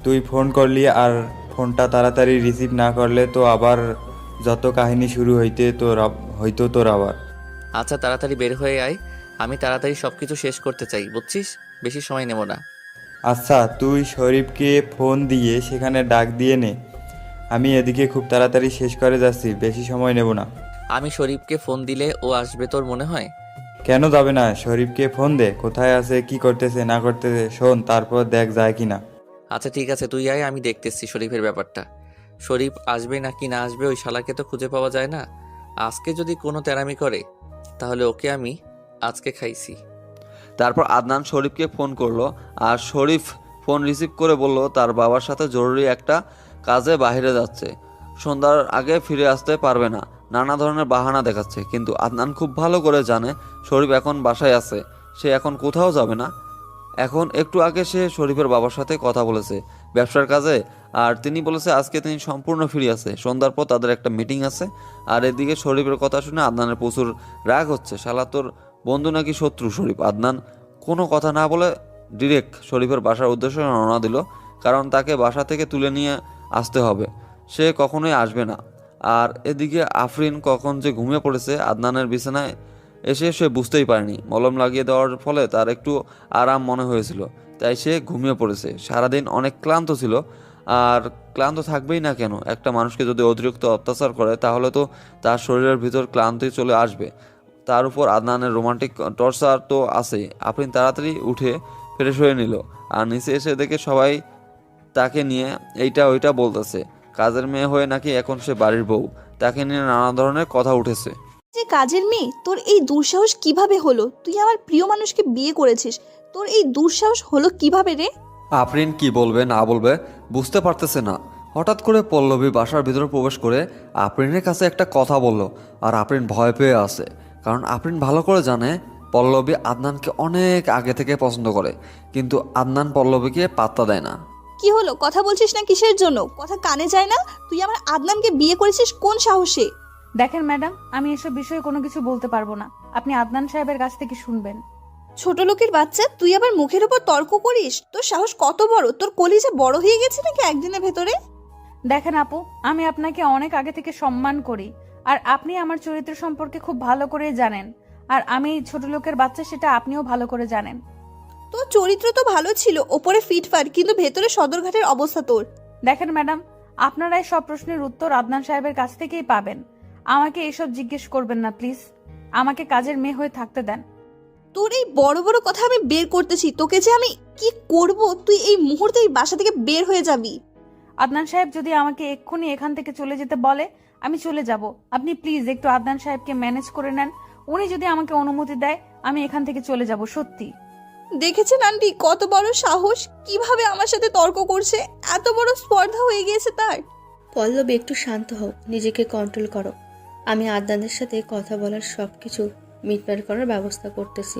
তুই ফোন করলি, আর ফোনটা তাড়াতাড়ি রিসিভ না করলে তো আবার যত কাহিনী শুরু হইতো তোর আবার। আচ্ছা তাড়াতাড়ি বের হয়ে আয়, আমি তাড়াতাড়ি সব কিছু শেষ করতে চাই, বুঝছিস? বেশি সময় নেব না। আচ্ছা তুই শরীফকে ফোন দিয়ে সেখানে ডাক দিয়ে নে, আমি এদিকে খুব তাড়াতাড়ি শেষ করে যাচ্ছি, বেশি সময় নেব না। আমি শরীফকে ফোন দিলে ও আসবে তোর মনে হয়? কেন যাবে না, শরীফকে ফোন দে, কোথায় আছে কি করতেছে না করতেছে শোন, তারপর দেখ যায় কি না। আচ্ছা ঠিক আছে, তুই আয়, আমি দেখতেছি শরীফের ব্যাপারটা। শরীফ আসবে নাকি না আসবে ওই শালাকে তো খুঁজে পাওয়া যায় না। আজকে যদি কোনো তেরামি করে তাহলে ওকে আমি আজকে খাইছি। তারপর আদনান শরীফকে ফোন করলো আর শরীফ ফোন রিসিভ করে বলল তার বাবার সাথে জরুরি একটা কাজে বাইরে যাচ্ছে, সন্ধ্যার আগে ফিরে আসতে পারবে না। নানা ধরনের বাহানা দেখাচ্ছে, কিন্তু আদনান খুব ভালো করে জানে শরীফ এখন বাসায় আছে, সে এখন কোথাও যাবে না। এখন একটু আগে সে শরীফের বাবার সাথে কথা বলেছে ব্যবসার কাজে, আর তিনি বলেছে আজকে তিনি সম্পূর্ণ ফ্রি আছে, সন্ধ্যার পর তাদের একটা মিটিং আছে। আর এদিকে শরীফের কথা শুনে আদনানের প্রচুর রাগ হচ্ছে, শালা তোর বন্ধু নাকি শত্রু শরীফ। আদনান কোনো কথা না বলে ডিরেক্ট শরীফের বাসার উদ্দেশ্যে রওনা দিল, কারণ তাকে বাসা থেকে তুলে নিয়ে আসতে হবে, সে কখনোই আসবে না। আর এদিকে আফরিন কখন যে ঘুমিয়ে পড়েছে আদনানের বিছানায় এসে সে বুঝতেই পারেনি। মলম লাগিয়ে দেওয়ার ফলে তার একটু আরাম মনে হয়েছিল, তাই সে ঘুমিয়ে পড়েছে। সারাদিন অনেক ক্লান্ত ছিল, আর ক্লান্ত থাকবেই না কেন, একটা মানুষকে যদি অতিরিক্ত অত্যাচার করে তাহলে তো তার শরীরের ভিতর ক্লান্তি চলে আসবে। তার উপর আদনানের রোমান্টিক টর্চার তো আছেই। আফরিন তাড়াতাড়ি উঠে ফ্রেশ হয়ে নিল, আর নিচে এসে দেখে সবাই তাকে নিয়ে এইটা ওইটা বলতেছে। কাজের মেয়ে হয়ে নাকি এখন সে বাড়ির বউ, তাকে নিয়ে নানা ধরনের কথা উঠেছে। যে কাজের মেয়ে, তোর এই দুঃসাহস কিভাবে হলো? তুই আমার প্রিয় মানুষকে বিয়ে করেছিস, তোর এই দুঃসাহস হলো কিভাবে রে? আফরিন কি বলবে না বলবে বুঝতে পারতেছে না। হঠাৎ করে পল্লবী বাসার ভিতরে প্রবেশ করে আফরিনের কাছে একটা কথা বলল, আর আফরিন ভয় পেয়ে আছে, কারণ আফরিন ভালো করে জানে পল্লবী আদনানকে অনেক আগে থেকে পছন্দ করে, কিন্তু আদনান পল্লবীকে পাত্তা দেয় না। কি হলো, কথা বলছিস না কিসের জন্য? কথা কানে যায় না? তুই আমার আদনানকে বিয়ে করেছিস কোন সাহসে? দেখেন ম্যাডাম, আমি এসব বিষয়ে কোনো কিছু বলতে পারবো না, আপনি আদনান সাহেবের কাছ থেকে শুনবেন। ছোট লোকের বাচ্চা, তুই আবার মুখের উপর তর্ক করিস? তোর সাহস কত বড়? তোর কলিজা বড় হয়ে গেছে নাকি একদিনের ভেতরে? দেখেন আপু, আমি আপনাকে অনেক আগে থেকে সম্মান করি, আর আপনি আমার চরিত্র সম্পর্কে খুব ভালো করে জানেন, আর আমি ছোট লোকের বাচ্চা সেটা আপনিও ভালো করে জানেন। তোর চরিত্র তো ভালো ছিল, ওপরে ফিটফাট, কিন্তু ভেতরে সদরঘাটের অবস্থা তোর। দেখেন ম্যাডাম, আপনারাই সব প্রশ্নের উত্তর আদনান সাহেবের কাছ থেকেই পাবেন, আমাকে এসব জিজ্ঞেস করবেন না প্লিজ, আমাকে কাজের মেয়ে হয়ে থাকতে দেন। তোর এই বড় বড় কথা আমি বের করতেছি, তোকে যে আমি কি করব, তুই এই মুহূর্তে এই বাসা থেকে বের হয়ে যাবি। আদনান সাহেব যদি আমাকে এক্ষুনি এখান থেকে চলে যেতে বলে আমি চলে যাব, আপনি প্লিজ একটু আদনান সাহেবকে ম্যানেজ করে নেন, উনি যদি আমাকে অনুমতি দেয় আমি এখান থেকে চলে যাব। সত্যি দেখেছেন আন্টি কত বড় সাহস, কিভাবে আমার সাথে তর্ক করছে, এত বড় স্পর্ধা হয়ে গিয়েছে তার। পল্লবী একটু শান্ত হও, নিজেকে কন্ট্রোল করো। আমি আদনানের সাথে কথা বলার সব কিছু মিটমাট করার ব্যবস্থা করতেছি।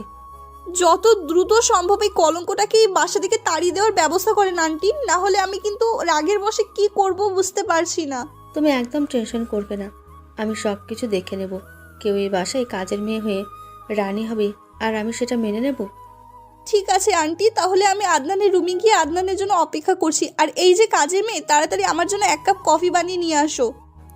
যত দ্রুত সম্ভব এই কলঙ্কটাকে এই বাসা থেকে তাড়িয়ে দেওয়ার ব্যবস্থা করেন আন্টি, না হলে আমি কিন্তু রাগের বশে কি করব বুঝতে পারছি না। তুমি একদম টেনশন করবে না, আমি সব কিছু দেখে নেব। কেউ এই বাসায় কাজের মেয়ে হয়ে রানী হবে, আর আমি সেটা মেনে নেব। ঠিক আছে আন্টি, তাহলে আমি আদনানের রুমে গিয়ে আদনানের জন্য অপেক্ষা করছি, আর এই যে কাজের মেয়ে তাড়াতাড়ি আমার জন্য 1 কাপ কফি বানিয়ে নিয়ে আসো।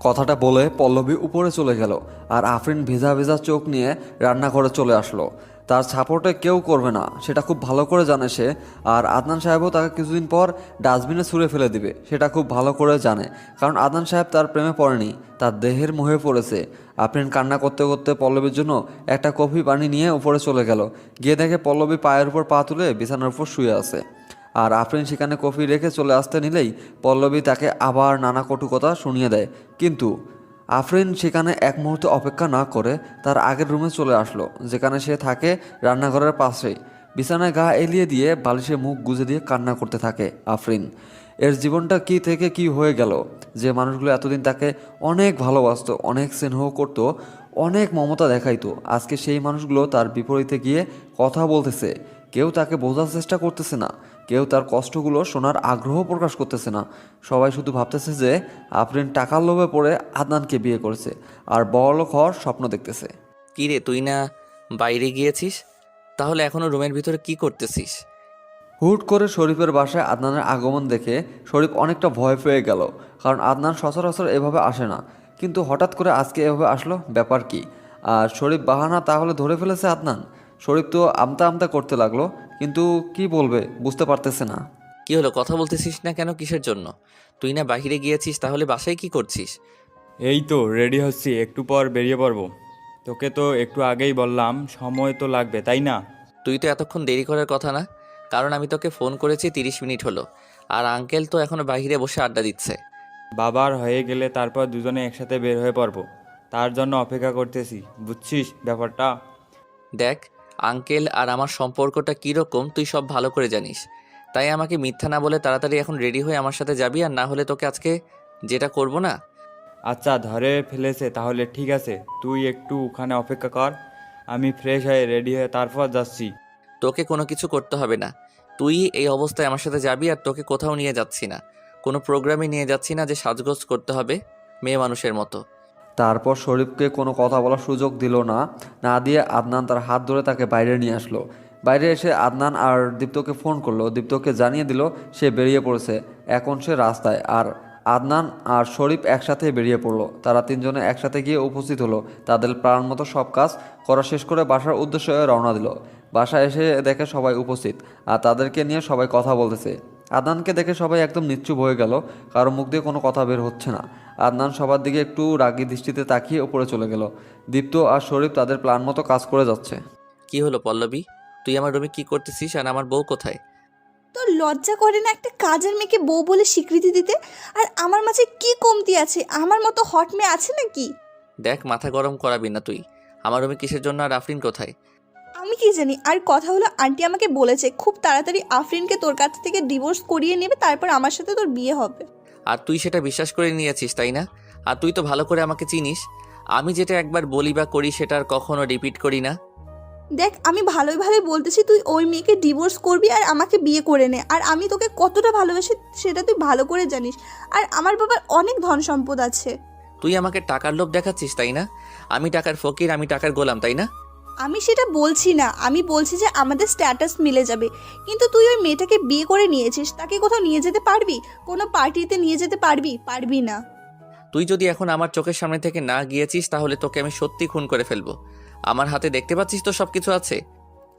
কথাটা বলে পল্লবী উপরে চলে গেল, আর আফরিন ভেজা ভেজা চোখ নিয়ে রান্নাঘরে চলে আসলো। তার সাপোর্টে কেউ করবে না সেটা খুব ভালো করে জানে সে, আর আদনান সাহেবও তাকে কিছুদিন পর ডাস্টবিনে ছুঁড়ে ফেলে দিবে সেটা খুব ভালো করে জানে, কারণ আদনান সাহেব তার প্রেমে পড়েনি, তার দেহের মোহে পড়েছে। আফরিন কান্না করতে করতে পল্লবীর জন্য একটা কফি পানি নিয়ে উপরে চলে গেল, গিয়ে দেখে পল্লবী পায়ের উপর পা তুলে বিছানার উপর শুয়ে আছে। আর আফরিন সেখানে কফি রেখে চলে আসতে নিলেই পল্লবী তাকে আবার নানা কটু কথা শুনিয়ে দেয়, কিন্তু আফরিন সেখানে এক মুহূর্তে অপেক্ষা না করে তার আগের রুমে চলে আসলো, যেখানে সে থাকে রান্নাঘরের পাশেই। বিছানায় গা এলিয়ে দিয়ে বালিশে মুখ গুজে দিয়ে কান্না করতে থাকে আফরিন। এর জীবনটা কি থেকে কি হয়ে গেল, যে মানুষগুলো এতদিন তাকে অনেক ভালোবাসতো, অনেক স্নেহ করতো, অনেক মমতা দেখাইতো, আজকে সেই মানুষগুলো তার বিপরীতে গিয়ে কথা বলতেছে। কেউ তাকে বোঝার চেষ্টা করতেছে না, কেউ তার কষ্টগুলো শোনার আগ্রহ প্রকাশ করতেছে না। সবাই শুধু ভাবতেছে যে আফরিন টাকার লোভে পড়ে আদনানকে বিয়ে করেছে আর বড়লোক হওয়ার স্বপ্ন দেখতেছে। কি রে, তুই না বাইরে গিয়েছিস? তাহলে এখনো রুমের ভিতরে কি করতেছিস? হুট করে শরীফের বাসায় আদনানের আগমন দেখে শরীফ অনেকটা ভয় পেয়ে গেল, কারণ আদনান সচরাচর এভাবে আসে না, কিন্তু হঠাৎ করে আজকে এভাবে আসলো, ব্যাপার কি? আর শরীফ বাহানা তাহলে ধরে ফেলেছে আদনান। শরীফ তো আমতা আমতা করতে লাগলো, কিন্তু কি বলবে বুঝতে পারতেছে না। কি হলো, কথা বলতেছিস না কেন? কিসের জন্য? তুই না বাইরে গিয়েছিস, তাহলে বাসায় কি করছিস? এই তো রেডি হচ্ছি, একটু পর বেরিয়ে পড়বো। তোকে তো একটু আগেই বললাম সময় তো লাগবে, তাই না? তুই তো এতক্ষণ দেরি করার কথা না, কারণ আমি তোকে ফোন করেছি 30 মিনিট হলো, আর আঙ্কেল তো এখনো বাইরে বসে আড্ডা দিচ্ছে। বাবার হয়ে গেলে তারপর দুজনে একসাথে বের হয়ে পড়বো, তার জন্য অপেক্ষা করতেছি, বুঝছিস ব্যাপারটা? দেখ, আঙ্কেল আর আমার সম্পর্কটা কীরকম তুই সব ভালো করে জানিস। তাই আমাকে মিথ্যা না বলে তাড়াতাড়ি এখন রেডি হয়ে আমার সাথে যাবি, আর না হলে তোকে আজকে যেটা করব না। আচ্ছা, ধরে ফেলেছে তাহলে ঠিক আছে, তুই একটু ওখানে অপেক্ষা কর, আমি ফ্রেশ হয়ে রেডি হয়ে তারপর যাচ্ছি। তোকে কোনো কিছু করতে হবে না, তুই এই অবস্থায় আমার সাথে যাবি, আর তোকে কোথাও নিয়ে যাচ্ছি না, কোনো প্রোগ্রামে নিয়ে যাচ্ছি না যে সাজগোজ করতে হবে মেয়ে মানুষের মতো। তারপর শরীফকে কোনো কথা বলার সুযোগ দিল না, না দিয়ে আদনান তার হাত ধরে তাকে বাইরে নিয়ে আসলো। বাইরে এসে আদনান আর দীপ্তকে ফোন করলো, দীপ্তকে জানিয়ে দিল সে বেরিয়ে পড়েছে, এখন সে রাস্তায়। আর আদনান আর শরীফ একসাথে বেরিয়ে পড়লো। তারা তিনজনে একসাথে গিয়ে উপস্থিত হলো, তাদের প্ল্যান মতো সব কাজ করা শেষ করে বাসার উদ্দেশ্যে রওনা দিল। বাসায় এসে দেখে সবাই উপস্থিত আর তাদেরকে নিয়ে সবাই কথা বলতেছে। আদনানকে দেখে সবাই একদম নিশ্চুপ হয়ে গেল, কারো মুখ দিয়ে কোনো কথা বের হচ্ছে না। আদনান সবার দিকে একটু রাগী দৃষ্টিতে তাকিয়ে উপরে চলে গেল। দীপ্ত আর শরীফ তাদের প্ল্যান মতো কাজ করে যাচ্ছে। কি হলো পল্লবী, তুই আমার রুমে কি করতেছিস, আর আমার বউ কোথায়? তোর লজ্জা করে না একটা কাজের মেয়েকে বউ বলে স্বীকৃতি দিতে? আর আমার মাঝে কি কমতি আছে? আমার মতো হট মেয়ে আছে নাকি? দেখ, মাথা গরম করাবি না তুই। আমার রুমে কিসের জন্য, আর আফরিন কোথায়? আমি কি জানি। আর কথা হলো, আন্টি আমাকে বলেছে খুব তাড়াতাড়ি আফরিনকে তোর কাছ থেকে ডিভোর্স করিয়ে নেবে, তারপর আমার সাথে তোর বিয়ে হবে। আর তুই সেটা বিশ্বাস করে নিয়েছিস, তাই না? আর তুই তো ভালো করে আমাকে চিনিস, আমি যেটা একবার বলি বা করি সেটা আর কখনো রিপিট করি না। দেখ, আমি ভালোই ভালোই বলতেছি তুই ওই মেয়েকে ডিভোর্স করবি আর আমাকে বিয়ে করে নে। আর আমি তোকে কতটা ভালোবাসি সেটা তুই ভালো করে জানিস। আর আমার বাবার অনেক ধন সম্পদ আছে। তুই আমাকে টাকার লোভ দেখাচ্ছিস, তাই না? আমি টাকার ফকির, আমি টাকার গোলাম, তাই না? আমি সেটা বলছি না, আমি বলছি যে আমাদের স্ট্যাটাস মিলে যাবে। কিন্তু তুই ওই মেয়েটাকে বিয়ে করে নিয়েছিস, তাকে কোথাও নিয়ে যেতে পারবি? কোনো পার্টিতে নিয়ে যেতে পারবি? পারবি না। তুই যদি এখন আমার চোখের সামনে থেকে না গিয়েছিস তাহলে তোকে আমি সত্যি খুন করে ফেলবো। আমার হাতে দেখতে পাচ্ছিস তো সব কিছু আছে।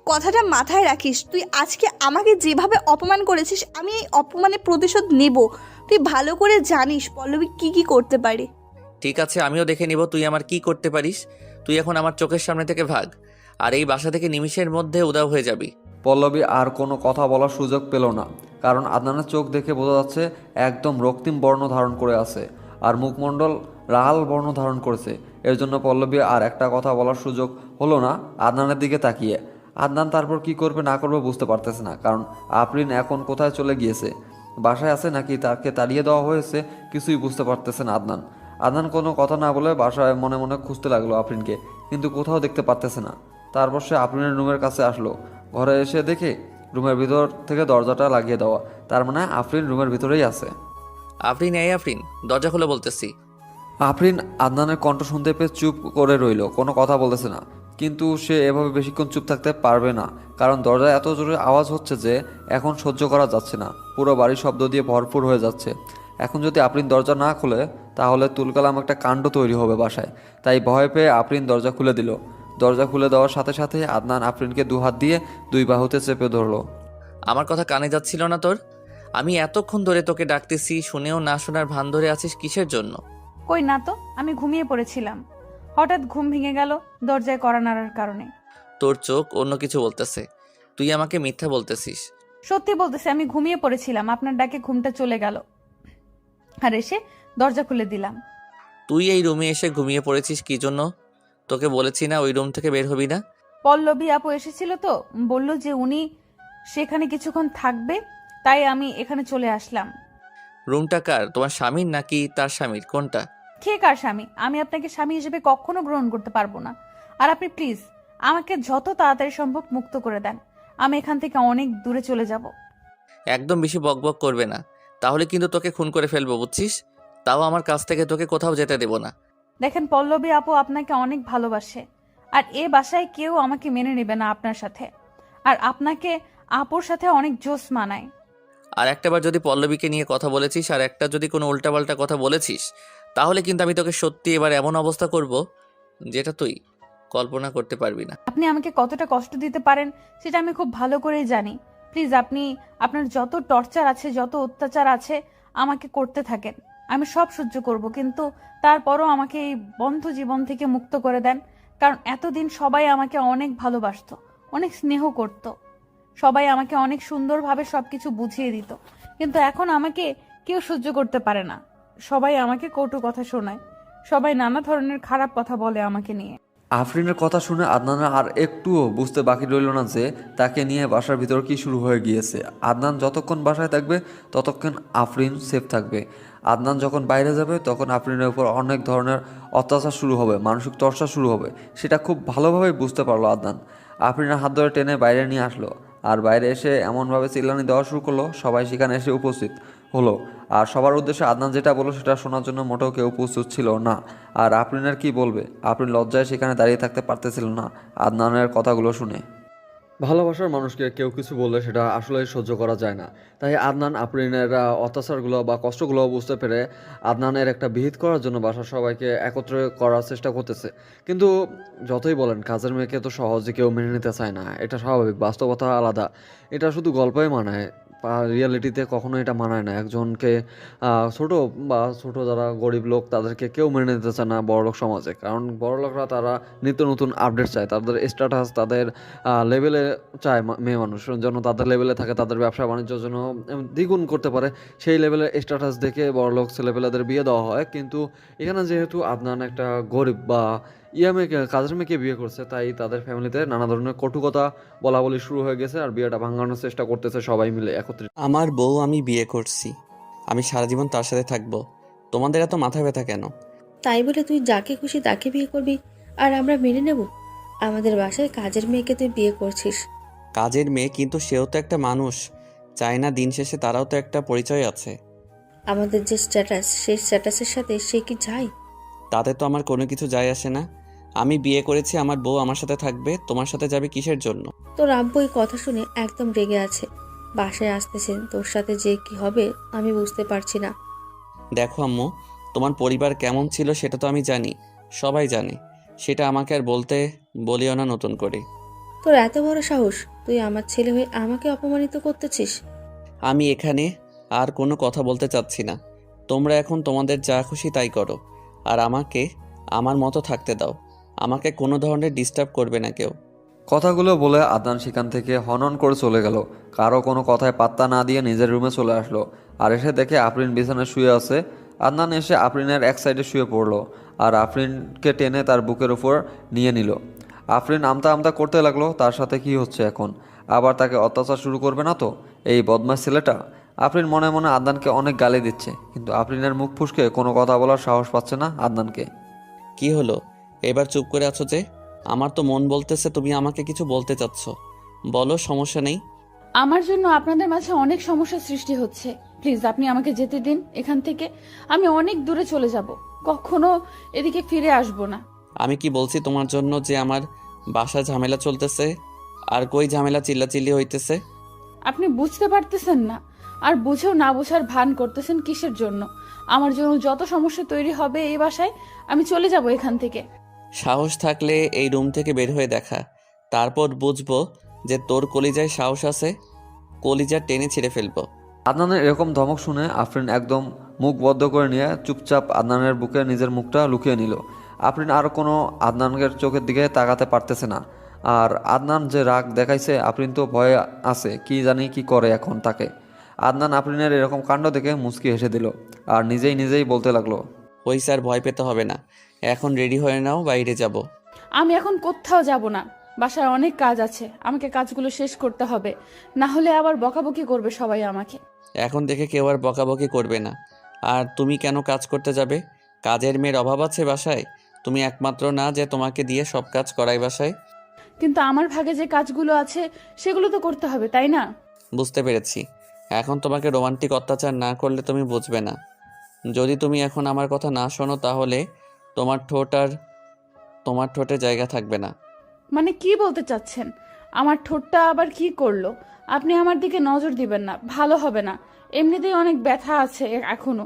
কথাটা মাথায় রাখিস। তুই আজকে আমাকে যেভাবে অপমান করেছিস, আমি এই অপমানের প্রতিশোধ নেব। তুই ভালো করে জানিস পল্লবী কি কি করতে পারে। ঠিক আছে, আমিও দেখে নিব তুই আমার কি করতে পারিস। তুই এখন আমার চোখের সামনে থেকে ভাগ, আর এই বাসা থেকে নিমিষের মধ্যে উধাও হয়ে যাবি। পল্লবী আর কোনো কথা বলার সুযোগ পেল না, কারণ আদনানের চোখ দেখে বোঝা যাচ্ছে একদম রক্তিম বর্ণ ধারণ করে আছে, আর মুখমণ্ডল লাল বর্ণ ধারণ করেছে। এর জন্য পল্লবী আর একটা কথা বলার সুযোগ হলো না আদনানের দিকে তাকিয়ে। আদনান তারপর কি করবে না করবে বুঝতে পারতেছে না, কারণ আফরিন এখন কোথায় চলে গিয়েছে, বাসায় আছে নাকি তাকে তাড়িয়ে দেওয়া হয়েছে, কিছুই বুঝতে পারতেছে না আদনান। আদনান কোনো কথা না বলে বাসায় মনে মনে খুঁজতে লাগলো আফরিনকে, কিন্তু কোথাও দেখতে পারতেছে না। তারপর সে আফরিনের রুমের কাছে আসলো। ঘরে এসে দেখে রুমের ভিতর থেকে দরজাটা লাগিয়ে দেওয়া, তার মানে আফরিন রুমের ভিতরেই আছে। আফরিন, এই আফরিন, দরজা খুলে বলতেছি। আফরিন আদনানের কণ্ঠ শুনতে পেয়ে চুপ করে রইল, কোনো কথা বলতেছে না। কিন্তু সে এভাবে বেশিক্ষণ চুপ থাকতে পারবে না, কারণ দরজায় এত জোরে আওয়াজ হচ্ছে যে এখন সহ্য করা যাচ্ছে না, পুরো বাড়ির শব্দ দিয়ে ভরপুর হয়ে যাচ্ছে। এখন যদি আফরিন দরজা না খুলে তাহলে তুলকালাম একটা কাণ্ড তৈরি হবে বাসায়। তাই ভয় পেয়ে আফরিন দরজা খুলে দিল। দরজা খুলে দেওয়ার সাথে সাথে আদনান আফরিনকে দুহাত দিয়ে দুই বাহুতে চেপে ধরলো। আমার কথা কানে যাচ্ছিল না তোর? আমি এতক্ষণ ধরে তোকে ডাকতেছি, শুনেও না শোনার ভান ধরে আছিস কিসের জন্য? কই না তো, আমি ঘুমিয়ে পড়েছিলাম। হঠাৎ ঘুম ভেঙে গেল দরজায় কড়া নাড়ার কারণে। তোর চোখ অন্য কিছু বলতেছে, তুই আমাকে মিথ্যা বলতেছিস। সত্যি বলতেছি, আমি ঘুমিয়ে পড়েছিলাম, আপনার ডাকে ঘুমটা চলে গেল আর এসে দরজা খুলে দিলাম। তুই এই রুমে এসে ঘুমিয়ে পড়েছিস কি জন্য? তোকে বলেছি না ওই রুম থেকে বের হবি না? পল্লবী আপু এসেছিল তো, বলল যে উনি সেখানে কিছুক্ষণ থাকবে, তাই আমি এখানে চলে আসলাম। রুমটা কার, তোমার স্বামীর নাকি তার স্বামীর, কোনটা? কে কার স্বামী? আমি আপনাকে স্বামী হিসেবে কখনো গ্রহণ করতে পারবো না। আর আপনি প্লিজ আমাকে যত তাড়াতাড়ি সম্ভব মুক্ত করে দেন, আমি এখান থেকে অনেক দূরে চলে যাব। একদম বেশি বকবক করবে না, তাহলে কিন্তু তোকে খুন করে ফেলবো, বুঝছিস? তাও আমার কাছ থেকে তোকে কোথাও যেতে দেবো না। দেখেন পল্লবী আপু আপনাকে অনেক ভালোবাসে, আর এ বাসায় কেউ আমাকে মেনে নেবে না আপনার সাথে। আর আপনাকে আপুর সাথে অনেক জোশ মানায়। আর একটাবার যদি পল্লবীকে নিয়ে কথা বলেছিস আর একটা যদি কোনো উল্টাপাল্টা কথা বলেছিস, তাহলে কিন্তু আমি তোকে সত্যি এবার এমন অবস্থা করব যেটা তুই কল্পনা করতে পারবি না। আপনি আমাকে কতটা কষ্ট দিতে পারেন সেটা আমি খুব ভালো করেই জানি। প্লিজ আপনি আপনার যত টর্চার আছে, যত অত্যাচার আছে আমাকে করতে থাকেন, আমি সব সহ্য করব, কিন্তু তারপরও আমাকে এই বন্ধ জীবন থেকে মুক্ত করে দেন। কারণ এতদিন সবাই আমাকে অনেক ভালোবাসতো, অনেক স্নেহ করত, সবাই আমাকে অনেক সুন্দরভাবে সবকিছু বুঝিয়ে দিত, কিন্তু এখন আমাকে কেউ সহ্য করতে পারে না। সবাই আমাকে কটু কথা শোনায়, সবাই নানা ধরনের খারাপ কথা বলে আমাকে নিয়ে। আফরিনের কথা শুনে আদনানের আর একটুও বুঝতে বাকি রইল না যে তাকে নিয়ে বাসার ভিতর কি শুরু হয়ে গিয়েছে। আদনান যতক্ষণ বাসায় থাকবে ততক্ষণ আফরিন সেফ থাকবে। আদনান যখন বাইরে যাবে তখন আফরিনের উপর অনেক ধরনের অত্যাচার শুরু হবে, মানসিক চর্চা শুরু হবে। সেটা খুব ভালোভাবে বুঝতে পারলো আদনান। আফরিনের হাত ধরে টেনে বাইরে নিয়ে আসলো, আর বাইরে এসে এমনভাবে চিল্লানি দেওয়া শুরু করলো, সবাই সেখানে এসে উপস্থিত হলো। আর সবার উদ্দেশ্যে আদনান যেটা বললো সেটা শোনার জন্য মোটেও কেউ প্রস্তুত ছিল না। আর আফরিনের কি বলবে, আফরিন লজ্জায় সেখানে দাঁড়িয়ে থাকতে পারতেছিল না আদনানের কথাগুলো শুনে। ভালোবাসার মানুষকে কেউ কিছু বললে সেটা আসলে সহ্য করা যায় না। তাই আদনান আফরিনের অত্যাচারগুলো বা কষ্টগুলো বুঝতে পেরে আদনানের একটা বিহিত করার জন্য বাসার সবাইকে একত্রে করার চেষ্টা করতেছে। কিন্তু যতই বলেন কাজের মেয়েকে তো সহজে কেউ মেনে নিতে চায় না, এটা স্বাভাবিক, বাস্তবতা আলাদা। এটা শুধু গল্পই মানায়, রিয়েলিটিতে কখনো এটা মানায় না। একজনকে ছোট যারা গরিব লোক তাদেরকে কেউ মেনে নিতে চায় না বড়লোক সমাজে, কারণ বড়লোকরা তারা নিত্য নতুন আপডেট চায়, তাদের স্ট্যাটাস তাদের লেভেলে চায় মেয়ে মানুষ যেন তাদের লেভেলে থাকে, তাদের ব্যবসা বাণিজ্যের জন্য দ্বিগুণ করতে পারে, সেই লেভেলের স্ট্যাটাস দেখে বড়লোক ছেলেপেলেদের বিয়ে দেওয়া হয়। কিন্তু এখানে যেহেতু আদনান একটা গরিব বা মেয়েকে, কাজের মেয়েকে বিয়ে করছে, তাই তাদের ফ্যামিলিতে নানা ধরনের কটুকথা বলা বলি শুরু হয়ে গেছে, আর বিয়েটা ভাঙানোর চেষ্টা করতেছে সবাই মিলে একত্রে। আমার বউ আমি বিয়ে করছি, আমি সারা জীবন তার সাথে থাকবো। তোমাদের এত মাথা ব্যথা কেন? তাই বলে তুই যাকে খুশি তাকে বিয়ে করবি আর আমরা মেনে নেব? আমাদের বাসায় কাজের মেয়েকে তুই বিয়ে করছিস। কাজের মেয়ে, কিন্তু সেও তো একটা মানুষ, চায় না দিন শেষে তারাও তো একটা পরিচয় আছে। আমাদের যে স্ট্যাটাস, সেই স্ট্যাটাসের সাথে সে কি যায়? তাতে তো আমার কোনো কিছু যায় আসে না। আমি বিয়ে করেছি, আমার বউ আমার সাথে থাকবে, তোমার সাথে যাবে কিসের জন্য? তোর আব্বু এই কথা শুনে একদম রেগে আছে, বাসায় আসতেছেন, তোর সাথে যে কি হবে আমি বুঝতে পারছি না। দেখো আম্মু, তোমার পরিবার কেমন ছিল সেটা তো আমি জানি, সবাই জানে, সেটা আমাকে আর বলিও না নতুন করে। তোর এত বড় সাহস, তুই আমার ছেলে হয়ে আমাকে অপমানিত করতেছিস? আমি এখানে আর কোনো কথা বলতে চাচ্ছি না, তোমরা এখন তোমাদের যা খুশি তাই করো, আর আমাকে আমার মতো থাকতে দাও, আমাকে কোনো ধরনের ডিস্টার্ব করবে না কেউ। কথাগুলো বলে আদনান সেখান থেকে হনন করে চলে গেল, কারো কোনো কথায় পাত্তা না দিয়ে নিজের রুমে চলে আসলো। আর এসে দেখে আফরিন বিছানায় শুয়ে আছে। আদনান এসে আফরিনের এক সাইডে শুয়ে পড়লো, আর আফরিনকে টেনে তার বুকের উপর নিয়ে নিল। আফরিন আমতা আমতা করতে লাগলো, তার সাথে কি হচ্ছে এখন, আবার তাকে অত্যাচার শুরু করবে না তো এই বদমাশ ছেলেটা। আফরিন মনে মনে আদনানকে অনেক গালি দিচ্ছে, কিন্তু আফরিনের মুখ ফুসকে কোনো কথা বলার সাহস পাচ্ছে না আদনানকে। কি হলো, এবার চুপ করে আছো যে? আমার তো মন বলতেছে তুমি আমাকে কিছু বলতে চাচ্ছ, বলো, সমস্যা নেই। আমার জন্য আপনাদের মাঝে অনেক সমস্যার সৃষ্টি হচ্ছে, প্লিজ আপনি আমাকে যেতে দিন এখান থেকে। আমি অনেক দূরে চলে যাব, কখনো এদিকে ফিরে আসব না। আমি কি বলছি তোমার জন্য যে আমার বাসায় ঝামেলা চলতেছে, আর কই ঝামেলা চিল্লাচিল্লি হইতেছে? আপনি বুঝতে পারতেছেন না, আর বুঝেও না বোঝার ভান করতেছেন কিসের জন্য? আমার জন্য যত সমস্যা তৈরি হবে এই বাসায়, আমি চলে যাব এখান থেকে। সাহস থাকলে এই রুম থেকে বের হয়ে দেখা, তারপর বুঝবো যে তোর কলিজায় সাহস আছে, কলিজা টেনে ছিঁড়ে ফেলবো। আদনানের এরকম ধমক শুনে আফরিন একদম মুখ বদ্ধ করে নিয়ে চুপচাপ আদনানের বুকে নিজের মুখটা লুকিয়ে নিল। আফরিন আর কোনো আদনানের চোখের দিকে তাকাতে পারতেছে না। আর আদনান যে রাগ দেখাইছে, আফরিন তো ভয়ে আছে, কি জানি কি করে এখন তাকে। আদনান আফরিনের এরকম কাণ্ড দেখে মুচকি হেসে দিল, আর নিজেই বলতে লাগলো, ওই স্যার, ভয় পেতে হবে না, এখন রেডি হয়ে নাও, বাইরে যাব। আমি এখন কোথাও যাব না, বাসায় অনেক কাজ আছে, আমাকে কাজগুলো শেষ করতে হবে, না হলে আবার বকাবকি করবে সবাই আমাকে। এখন দেখে কেউ আর বকাবকি করবে না। আর তুমি কেন কাজ করতে যাবে? কাজের মেয়ের অভাব আছে বাসায়? তুমি একমাত্র না যে তোমাকে দিয়ে সব কাজ করাই বাসায়? কিন্তু আমার ভাগে যে কাজগুলো আছে সেগুলো তো করতে হবে, তাই না? বুঝতে পেরেছি, এখন তোমাকে রোমান্টিক অত্যাচার না করলে তুমি বুঝবে না। যদি তুমি এখন আমার কথা না শোনো তাহলে তোমার ঠোঁটে জায়গা থাকবে না। মানে কি বলতে চাচ্ছেন? আমার ঠোঁটটা আবার কি করলো? আপনি আমার দিকে নজর দিবেন না, ভালো হবে না, এমনিতেই অনেক ব্যথা আছে এখনো।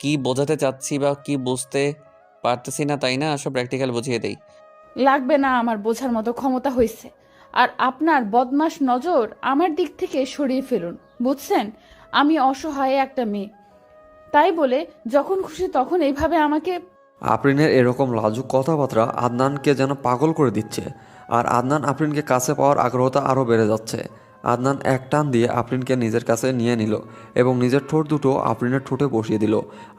কি বোঝাতে চাচ্ছি বা কি বুঝতে পারতেছি না, তাই না? সব প্র্যাকটিক্যাল বুঝিয়ে দেই। লাগবে না, আমার বোঝার মতো ক্ষমতা হয়েছে। আর আপনার বদমাশ নজর আমার দিক থেকে সরিয়ে ফেলুন, বুঝছেন? আমি অসহায় একটা মেয়ে, তাই বলে যখন খুশি তখন এইভাবে আমাকে। আফরিনের এরকম লাজুক কথাবার্তা আদনানকে যেন পাগল করে দিচ্ছে, আর আদনান আফরিনকে কাছে পাওয়ার আগ্রহতা আরও বেড়ে যাচ্ছে। আদনান এক টান দিয়ে আফরিনকে নিজের কাছে নিয়ে নিল এবং নিজের ঠোঁট দুটো আফরিনের ঠোঁটে বসিয়ে দিল।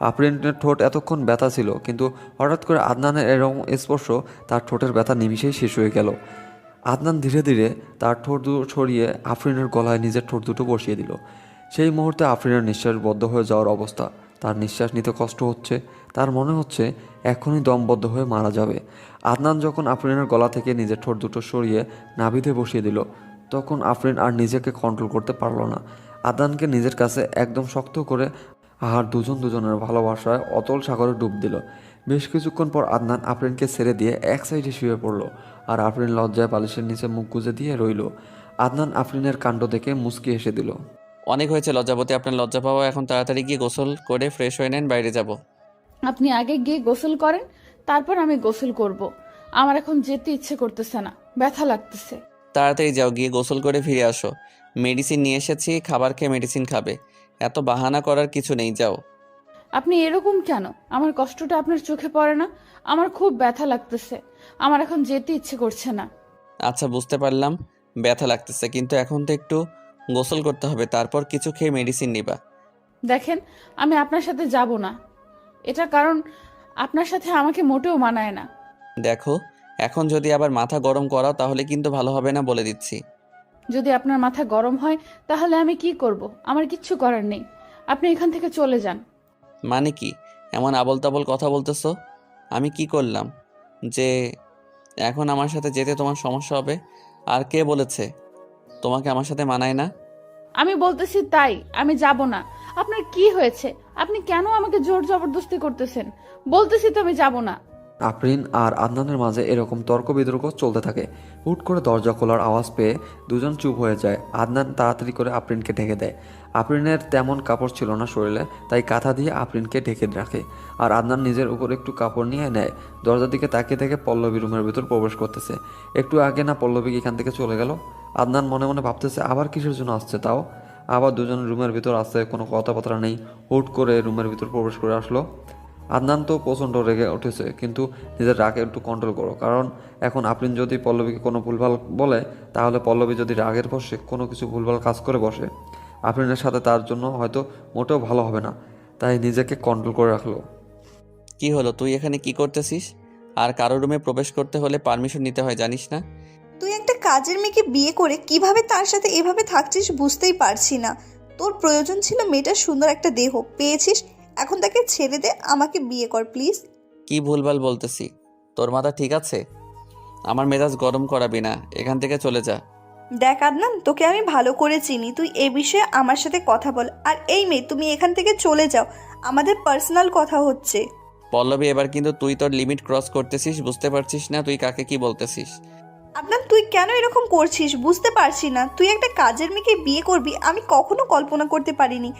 আফরিনের ঠোঁট এতক্ষণ ব্যথা ছিল, কিন্তু হঠাৎ করে আদনানের এরকম স্পর্শ তার ঠোঁটের ব্যথা নিমিষেই শেষ হয়ে গেল। আদনান ধীরে ধীরে তার ঠোঁট দুটো ছড়িয়ে আফরিনের গলায় নিজের ঠোঁট দুটো বসিয়ে দিল। সেই মুহূর্তে আফরিনের নিঃশ্বাস বদ্ধ হয়ে যাওয়ার অবস্থা। তার নিঃশ্বাস নিতে কষ্ট হচ্ছে, তার মনে হচ্ছে এখনই দমবদ্ধ হয়ে মারা যাবে। আদনান যখন আফরিনের গলা থেকে নিজের ঠোঁট দুটো সরিয়ে নাভিতে বসিয়ে দিল, তখন আফরিন আর নিজেকে কন্ট্রোল করতে পারল না। আদনানকে নিজের কাছে একদম শক্ত করে আর দুজনের ভালোবাসায় অতল সাগরে ডুব দিল। বেশ কিছুক্ষণ পর আদনান আফরিনকে ছেড়ে দিয়ে এক সাইডে শুয়ে পড়ল, আর আফরিন লজ্জায় বালিশের নিচে মুখ গুজে দিয়ে রইল। আদনান আফরিনের কাণ্ড দেখে মুচকি হেসে দিল। অনেক হয়েছে লজ্জাবতী, আপনার লজ্জা পাওয়া। এখন তাড়াতাড়ি গিয়ে গোসল করে ফ্রেশ হয়ে নেন, বাইরে যাব। আপনি আগে গিয়ে গোসল করেন, তারপর আমি গোসল করব। আমার এখন যেতে ইচ্ছে করতেছে না, ব্যথা লাগতেছে। তাড়াতাড়ি যাও, গিয়ে গোসল করে ফিরে আসো। মেডিসিন নিয়ে এসেছি, খাবার খেয়ে মেডিসিন খাবে। এত বাহানা করার কিছু নেই, যাও। আপনি এরকম কেন? আমার কষ্টটা আপনার চোখে পড়ে না? আমার খুব ব্যথা লাগতেছে, আমার এখন যেতে ইচ্ছে করছে না। আচ্ছা, বুঝতে পারলাম ব্যথা লাগতেছে, কিন্তু এখন তো একটু গোসল করতে হবে, তারপর কিছু খেয়ে মেডিসিন নিবা। দেখেন, আমি আপনার সাথে যাব না, এটা কারণ আপনার সাথে আমাকে মোটেও মানায় না। দেখো, এখন যদি আবার মাথা গরম করাও তাহলে কিন্তু ভালো হবে না, বলে দিচ্ছি। যদি আপনার মাথা গরম হয় তাহলে আমি কি করব? আমার কিচ্ছু করার নেই, আপনি এখান থেকে চলে যান। মানে কি এমন আবল তাবল কথা বলতেছো? আমি কি করলাম যে এখন আমার সাথে যেতে তোমার সমস্যা হবে? আর কে বলেছে তোমাকে আমার সাথে মানায় না? আমি বলতেছি তাই, আমি যাব না। আপনার কি হয়েছে? আপনি কেন আমাকে জোর জবরদস্তি করতেছেন? বলতেছি তো আমি যাব না। আফরিন আর আদনানের মাঝে এরকম তর্ক বিতর্ক চলতে থাকে। হুট করে দরজা খোলার আওয়াজ পেয়ে দুজন চুপ হয়ে যায়। আদনান তাড়াতাড়ি করে আফরিনকে ঢেকে দেয়। আফরিনের তেমন কাপড় ছিল না শরীরে, তাই কাঁথা দিয়ে আফরিনকে ঢেকে রাখে। আর আদনান নিজের উপর একটু কাপড় নিয়ে নেয়। দরজার দিকে তাকিয়ে থেকে পল্লবী রুমের ভিতর প্রবেশ করতেছে। একটু আগে না পল্লবী এখান থেকে চলে গেল? আদনান মনে মনে ভাবতেছে আবার কিসের জন্য আসছে তাও। আবার দুজন রুমের ভিতর আসছে, কোনো কথাবার্তা নেই। হুট করে রুমের ভিতর প্রবেশ করে আসলো। আদনান তো প্রচণ্ড রেগে উঠেছে, কিন্তু নিজের রাগে একটু কন্ট্রোল করো, কারণ এখন আফরিন যদি পল্লবীকে কোনো ভুলভাল বলে, তাহলে পল্লবী যদি রাগের বসে কোনো কিছু ভুলভাল কাজ করে বসে, আফরিনের সাথে তার জন্য হয়তো মোটেও ভালো হবে না। তাই নিজেকে কন্ট্রোল করে রাখলো। কি হলো, তুই এখানে কি করতেছিস? আর কারো রুমে প্রবেশ করতে হলে পারমিশন নিতে হয়, জানিস না? তুই একটা কাজের মেয়েকে বিয়ে করে কিভাবে তার সাথে এভাবে থাকছিস বুঝতেই পারছি না। তোর প্রয়োজন ছিল মেয়েটার সুন্দর একটা দেহ, পেয়েছিস, এখন তাকে ছেড়ে দে, আমাকে বিয়ে কর প্লিজ। কি ভুলভাল বলতেছি? তোর মাথা ঠিক আছে? আমার মেজাজ গরম করাবি না, এখান থেকে চলে যা। দেখ আদনান, তোকে আমি ভালো করে চিনি, তুই এ বিষয়ে আমার সাথে কথা বল। আর এই মেয়ে, তুমি এখান থেকে চলে যাও, আমাদের পার্সোনাল কথা হচ্ছে। পল্লবী, এবার কিন্তু তুই তোর লিমিট ক্রস করতেছিস, বুঝতে পারছিস না তুই কাকে কি বলতেছিস? আদনান, তুই কেন এরকম করছিস বুঝতে পারছি না। তুই একটা কাজের মেয়েকে বিয়ে করবি, আমি কখনো কল্পনা করতে পারিনি।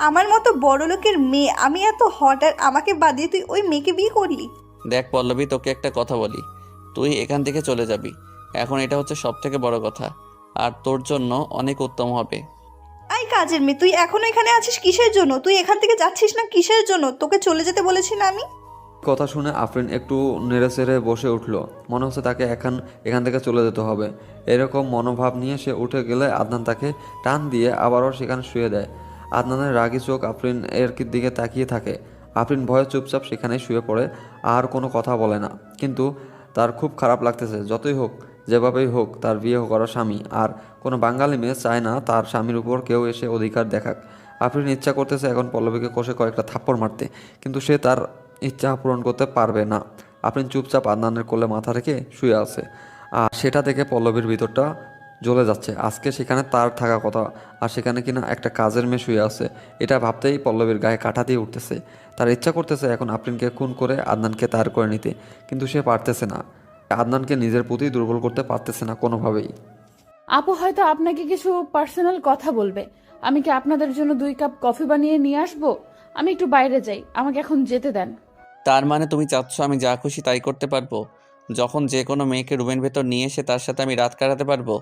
আমার মতো বড় লোকের মেয়ে, আমি এত হট, আর আমাকে বাদ দিয়ে তুই ওই মেয়েকে বিয়ে করলি? দেখ পল্লবী, তোকে একটা কথা বলি, তুই এখান থেকে চলে যাবি এখন, এটা হচ্ছে সব থেকে বড় কথা, আর তোর জন্য অনেক উত্তম হবে। আই কাজের মেয়ে, তুই এখনো এখানে আছিস কিসের জন্য? তুই এখান থেকে যাচ্ছিস না কিসের জন্য? তোকে চলে যেতে বলেছি না আমি? কথা শুনে আফরিন একটু নেড়েচেড়ে বসে উঠল। মনে হচ্ছে তাকে এখান থেকে চলে যেতে হবে। এরকম মনোভাব নিয়ে সে উঠে গেলে আদনান তাকে টান দিয়ে আবারও সেখানে শুয়ে দেয়। আদনানের রাগী চোখ আফরিন এর দিকে তাকিয়ে থাকে। আফরিন ভয়ে চুপচাপ সেখানেই শুয়ে পড়ে, আর কোনো কথা বলে না। কিন্তু তার খুব খারাপ লাগতেছে। যতই হোক, যেভাবেই হোক, তার বিয়ে করা স্বামী, আর কোনো বাঙালি মেয়ে চায় না তার স্বামীর উপর কেউ এসে অধিকার দেখাক। আফরিন ইচ্ছা করতেছে এখন পল্লবীকে কষে কয়েকটা থাপ্পড় মারতে, কিন্তু সে তার ইচ্ছা পূরণ করতে পারবে না। আফরিন চুপচাপ আদনানের কোলে মাথা রেখে শুয়ে আছে, আর সেটা দেখে পল্লবীর ভিতরটা জ্বলে যাচ্ছে। আজকে সেখানে তার থাকা কথা, আর সেখানে কিনা একটা কাজের মেয়ে শুয়ে আছে। এটা ভাবতেই পল্লবীর গায়ে কাঁটা দিয়ে উঠতেছে। তার ইচ্ছা করতেছে এখন আফরিনকে খুন করে আদনানকে তার করে নিতে, কিন্তু সে পারতেছে না। আদনানকে নিজের প্রতি দুর্বল করতে পারতেছে না কোনোভাবেই। আপু হয়তো আপনাকে কিছু পার্সোনাল কথা বলবে। আমি কি আপনাদের জন্য 2 কাপ কফি বানিয়ে নিয়ে আসবো? আমি একটু বাইরে যাই, আমাকে এখন যেতে দেন। তার মানে তুমি চাচ্ছ আমি যা খুশি তাই করতে পারবো? যখন যে কোনো মেয়েকে রুমের ভেতর নিয়ে এসে তার সাথে আমি রাত কাটাতে পারবো,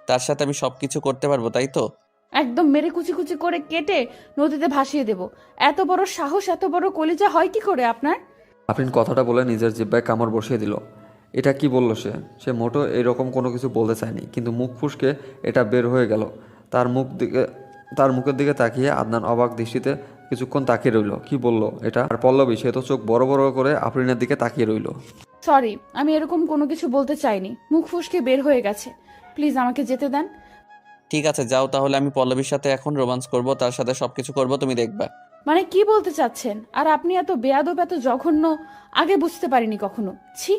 তার সাথে আমি সব কিছু করতে পারবো, তাই তো? একদম মেরে কুচি কুচি করে কেটে নদীতে ভাসিয়ে দেব। এত বড় সাহস, এত বড় কলিজা হয় কি করে আপনার? আফরিন কথাটা বলে নিজের জিহ্বায় কামড় বসিয়ে দিল। এটা কি বলল সে? সে মোটো এরকম কোনো কিছু বলতে চায়নি, কিন্তু মুখ ফুসকে এটা বের হয়ে গেল। তার মুখের দিকে তাকিয়ে আদনান অবাক দৃষ্টিতে কিছুক্ষণ তাকিয়ে রইল। কি বলল এটা? আর পল্লবী সে তো চোখ বড় বড় করে আফরিনের দিকে তাকিয়ে রইল। সরি, আমি এরকম কোনো কিছু বলতে চাইনি, মুখ ফুসকে বের হয়ে গেছে। প্লিজ আমাকে যেতে দেন। ঠিক আছে যাও, তাহলে আমি পল্লবীর সাথে এখন রোমান্স করব, তার সাথে সবকিছু করব, তুমি দেখবা। মানে কি বলতে চাচ্ছেন? আর আপনি এত বেয়াদব, এত জঘন্য আগে বুঝতে পারিনি কখনো। ছি।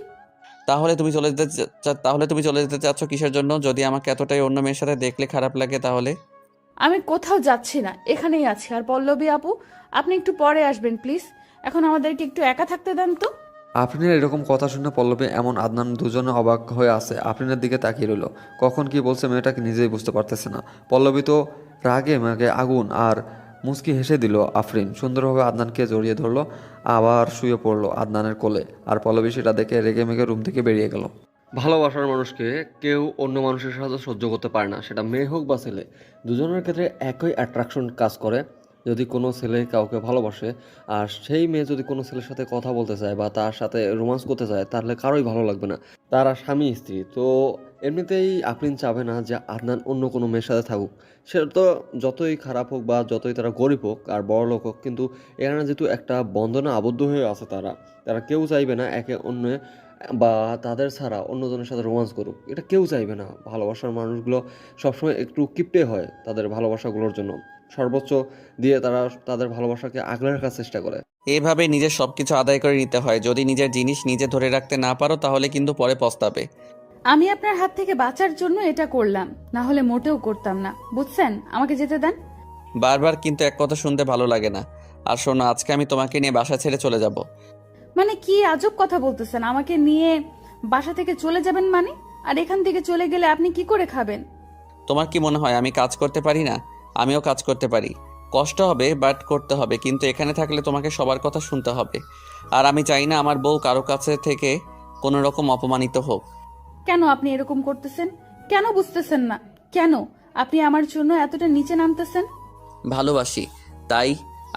তাহলে তুমি চলে যেতে চাচ্ছ কিসের জন্য? যদি আমাকে এতটাই অন্য মেয়ের সাথে দেখলে খারাপ লাগে তাহলে? আমি কোথাও যাচ্ছি না, এখানেই আছি। আর পল্লবী আপু, আপনি একটু পরে আসবেন প্লিজ। এখন আমাদেরকে একটু একা থাকতে দেন তো। আফরিনের এরকম কথা শুনে পল্লবী এমন আদনান দুজনে অবাক হয়ে আছে। আফরিনের দিকে তাকিয়ে রইল। কখন কি বলছে মেয়েটাকে নিজেই বুঝতে পারতেছে না। পল্লবী তো রাগে মেঘে আগুন। আর মুচকি হেসে দিল আফরিন। সুন্দরভাবে আদনানকে জড়িয়ে ধরলো, আবার শুয়ে পড়লো আদনানের কোলে। আর পল্লবী সেটা দেখে রেগে মেঘে রুম থেকে বেরিয়ে গেল। ভালোবাসার মানুষকে কেউ অন্য মানুষের সাথে সহ্য করতে পারে না, সেটা মেয়ে হোক বা ছেলে। দুজনের ক্ষেত্রে একই অ্যাট্রাকশন কাজ করে। যদি কোনো ছেলে কাউকে ভালোবাসে আর সেই মেয়ে যদি কোনো ছেলের সাথে কথা বলতে চায় বা তার সাথে রোমান্স করতে চায়, তাহলে কারোই ভালো লাগবে না। তারা স্বামী স্ত্রী তো এমনিতেই আফরিন চাবে না যে আদনান অন্য কোনো মেয়ের সাথে থাকুক। সেটা তো যতই খারাপ হোক বা যতই তারা গরিব হোক আর বড় লোক হোক, কিন্তু এখানে যেহেতু একটা বন্ধনে আবদ্ধ হয়ে আছে তারা কেউ চাইবে না একে অন্য বা তাদের ছাড়া অন্যজনের সাথে রোমান্স করুক। এটা কেউ চাইবে না। ভালোবাসার মানুষগুলো সবসময় একটু কিপটে হয় তাদের ভালোবাসাগুলোর জন্য। সর্বোচ্চ দিয়ে তারা তাদের ভালোবাসাকে আগলে রাখার চেষ্টা করে। এইভাবে নিজের সবকিছু আদায় করে নিতে হয়। যদি নিজের জিনিস নিজে ধরে রাখতে না পারো তাহলে কিন্তু পরে পস্তাবে। আমি আপনার হাত থেকে বাঁচার জন্য এটা করলাম, না হলে মোটেও করতাম না, বুঝছেন? আমাকে যেতে দেন। বারবার কিন্তু এক কথা শুনতে ভালো লাগে না। আর শোনো, আজকে আমি তোমাকে নিয়ে বাসা ছেড়ে চলে যাব। মানে কি আজব কথা বলতেছেন? আমাকে নিয়ে বাসা থেকে চলে যাবেন মানে? আর এখান থেকে চলে গেলে আপনি কি করে খাবেন? তোমার কি মনে হয় আমি কাজ করতে পারি না? আমিও কাজ করতে পারি। কষ্ট হবে বাট করতে হবে। কিন্তু এখানে থাকলে তোমাকে সবার কথা শুনতে হবে। আর আমি চাই না আমার বউ কারো কাছে থেকে কোনো রকম অপমানিত হোক। কেন আপনি এরকম করতেছেন? কেন বুঝতেছেন না? কেন আপনি আমার জন্য এতটা নিচে নামতেছেন? ভালোবাসি তাই,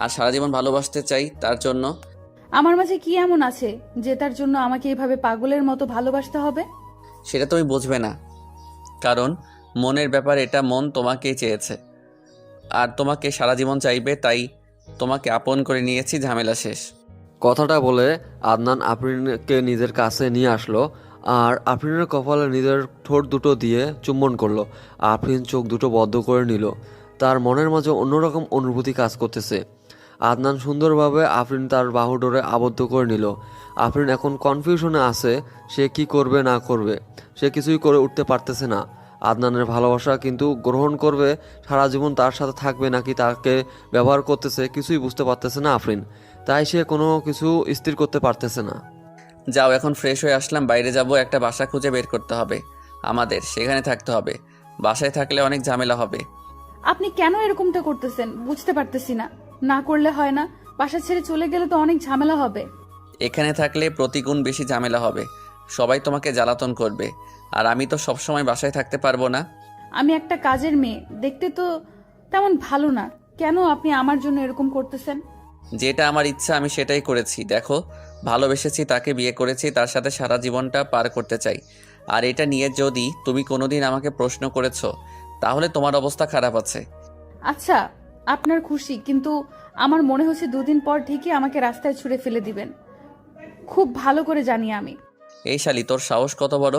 আর সারা জীবন ভালোবাসতে চাই তার জন্য। আমার মাঝে কি এমন আছে যে তার জন্য আমাকে এভাবে পাগলের মতো ভালোবাসতে হবে? সেটা তুমি বুঝবে না, কারণ মনের ব্যাপার। এটা মন তোমাকেই চেয়েছে আর তোমাকে সারা জীবন চাইবে, তাই তোমাকে আপন করে নিয়েছি, ঝামেলা শেষ। কথাটা বলে আদনান আফরিনকে নিজের কাছে নিয়ে আসলো আর আফরিনের কপালে নিজের ঠোঁট দুটো দিয়ে চুম্বন করলো। আফরিন চোখ দুটো বদ্ধ করে নিল। তার মনের মাঝে অন্যরকম অনুভূতি কাজ করতেছে। আদনান সুন্দরভাবে আফরিন তার বাহু ডোরে আবদ্ধ করে নিল। আফরিন এখন কনফিউশনে আছে, সে কি করবে না করবে। সে কিছুই করে উঠতে পারতেছে না। আদনানের ভালোবাসা কিন্তু গ্রহণ করবে, সারা জীবন তার সাথে থাকবে নাকি তাকে ব্যবহার করতেছে কিছুই বুঝতে পারতেছে না আফরিন। তাই সে কোনো কিছু স্থির করতে পারতেছে না। যাও, এখন ফ্রেশ হয়ে আসলাম, বাইরে যাব। একটা বাসা খুঁজে বের করতে হবে আমাদের, সেখানে থাকতে হবে। বাসায় থাকলে অনেক ঝামেলা হবে। আপনি কেন এরকমটা করতেছেন বুঝতে পারতেছি না। না করলে হয় না? বাসা ছেড়ে চলে গেলে তো অনেক ঝামেলা হবে। এখানে থাকলে প্রতিগুণ বেশি ঝামেলা হবে। সবাই তোমাকে জ্বালাতন করবে, আর আমি তো সবসময় বাসায় থাকতে পারবো না। আমি একটা কাজের মেয়ে, দেখতে তো তেমন ভালো না। কেন আপনি আমার জন্য এরকম করতেছেন? যেটা আমার ইচ্ছা আমি সেটাই করেছি। দেখো, ভালোবেসেছি, তাকে বিয়ে করেছি, তার সাথে সারা জীবনটা পার করতে চাই। আর এটা নিয়ে যদি তুমি কোনোদিন আমাকে প্রশ্ন করেছো তাহলে তোমার অবস্থা খারাপ আছে। আচ্ছা, আপনার খুশি, কিন্তু আমার মনে হচ্ছে দুদিন পর ঠিকই আমাকে রাস্তায় ছুঁড়ে ফেলে দিবেন। খুব ভালো করে জানি আমি। এই শালি, তোর সাহস কত বড়!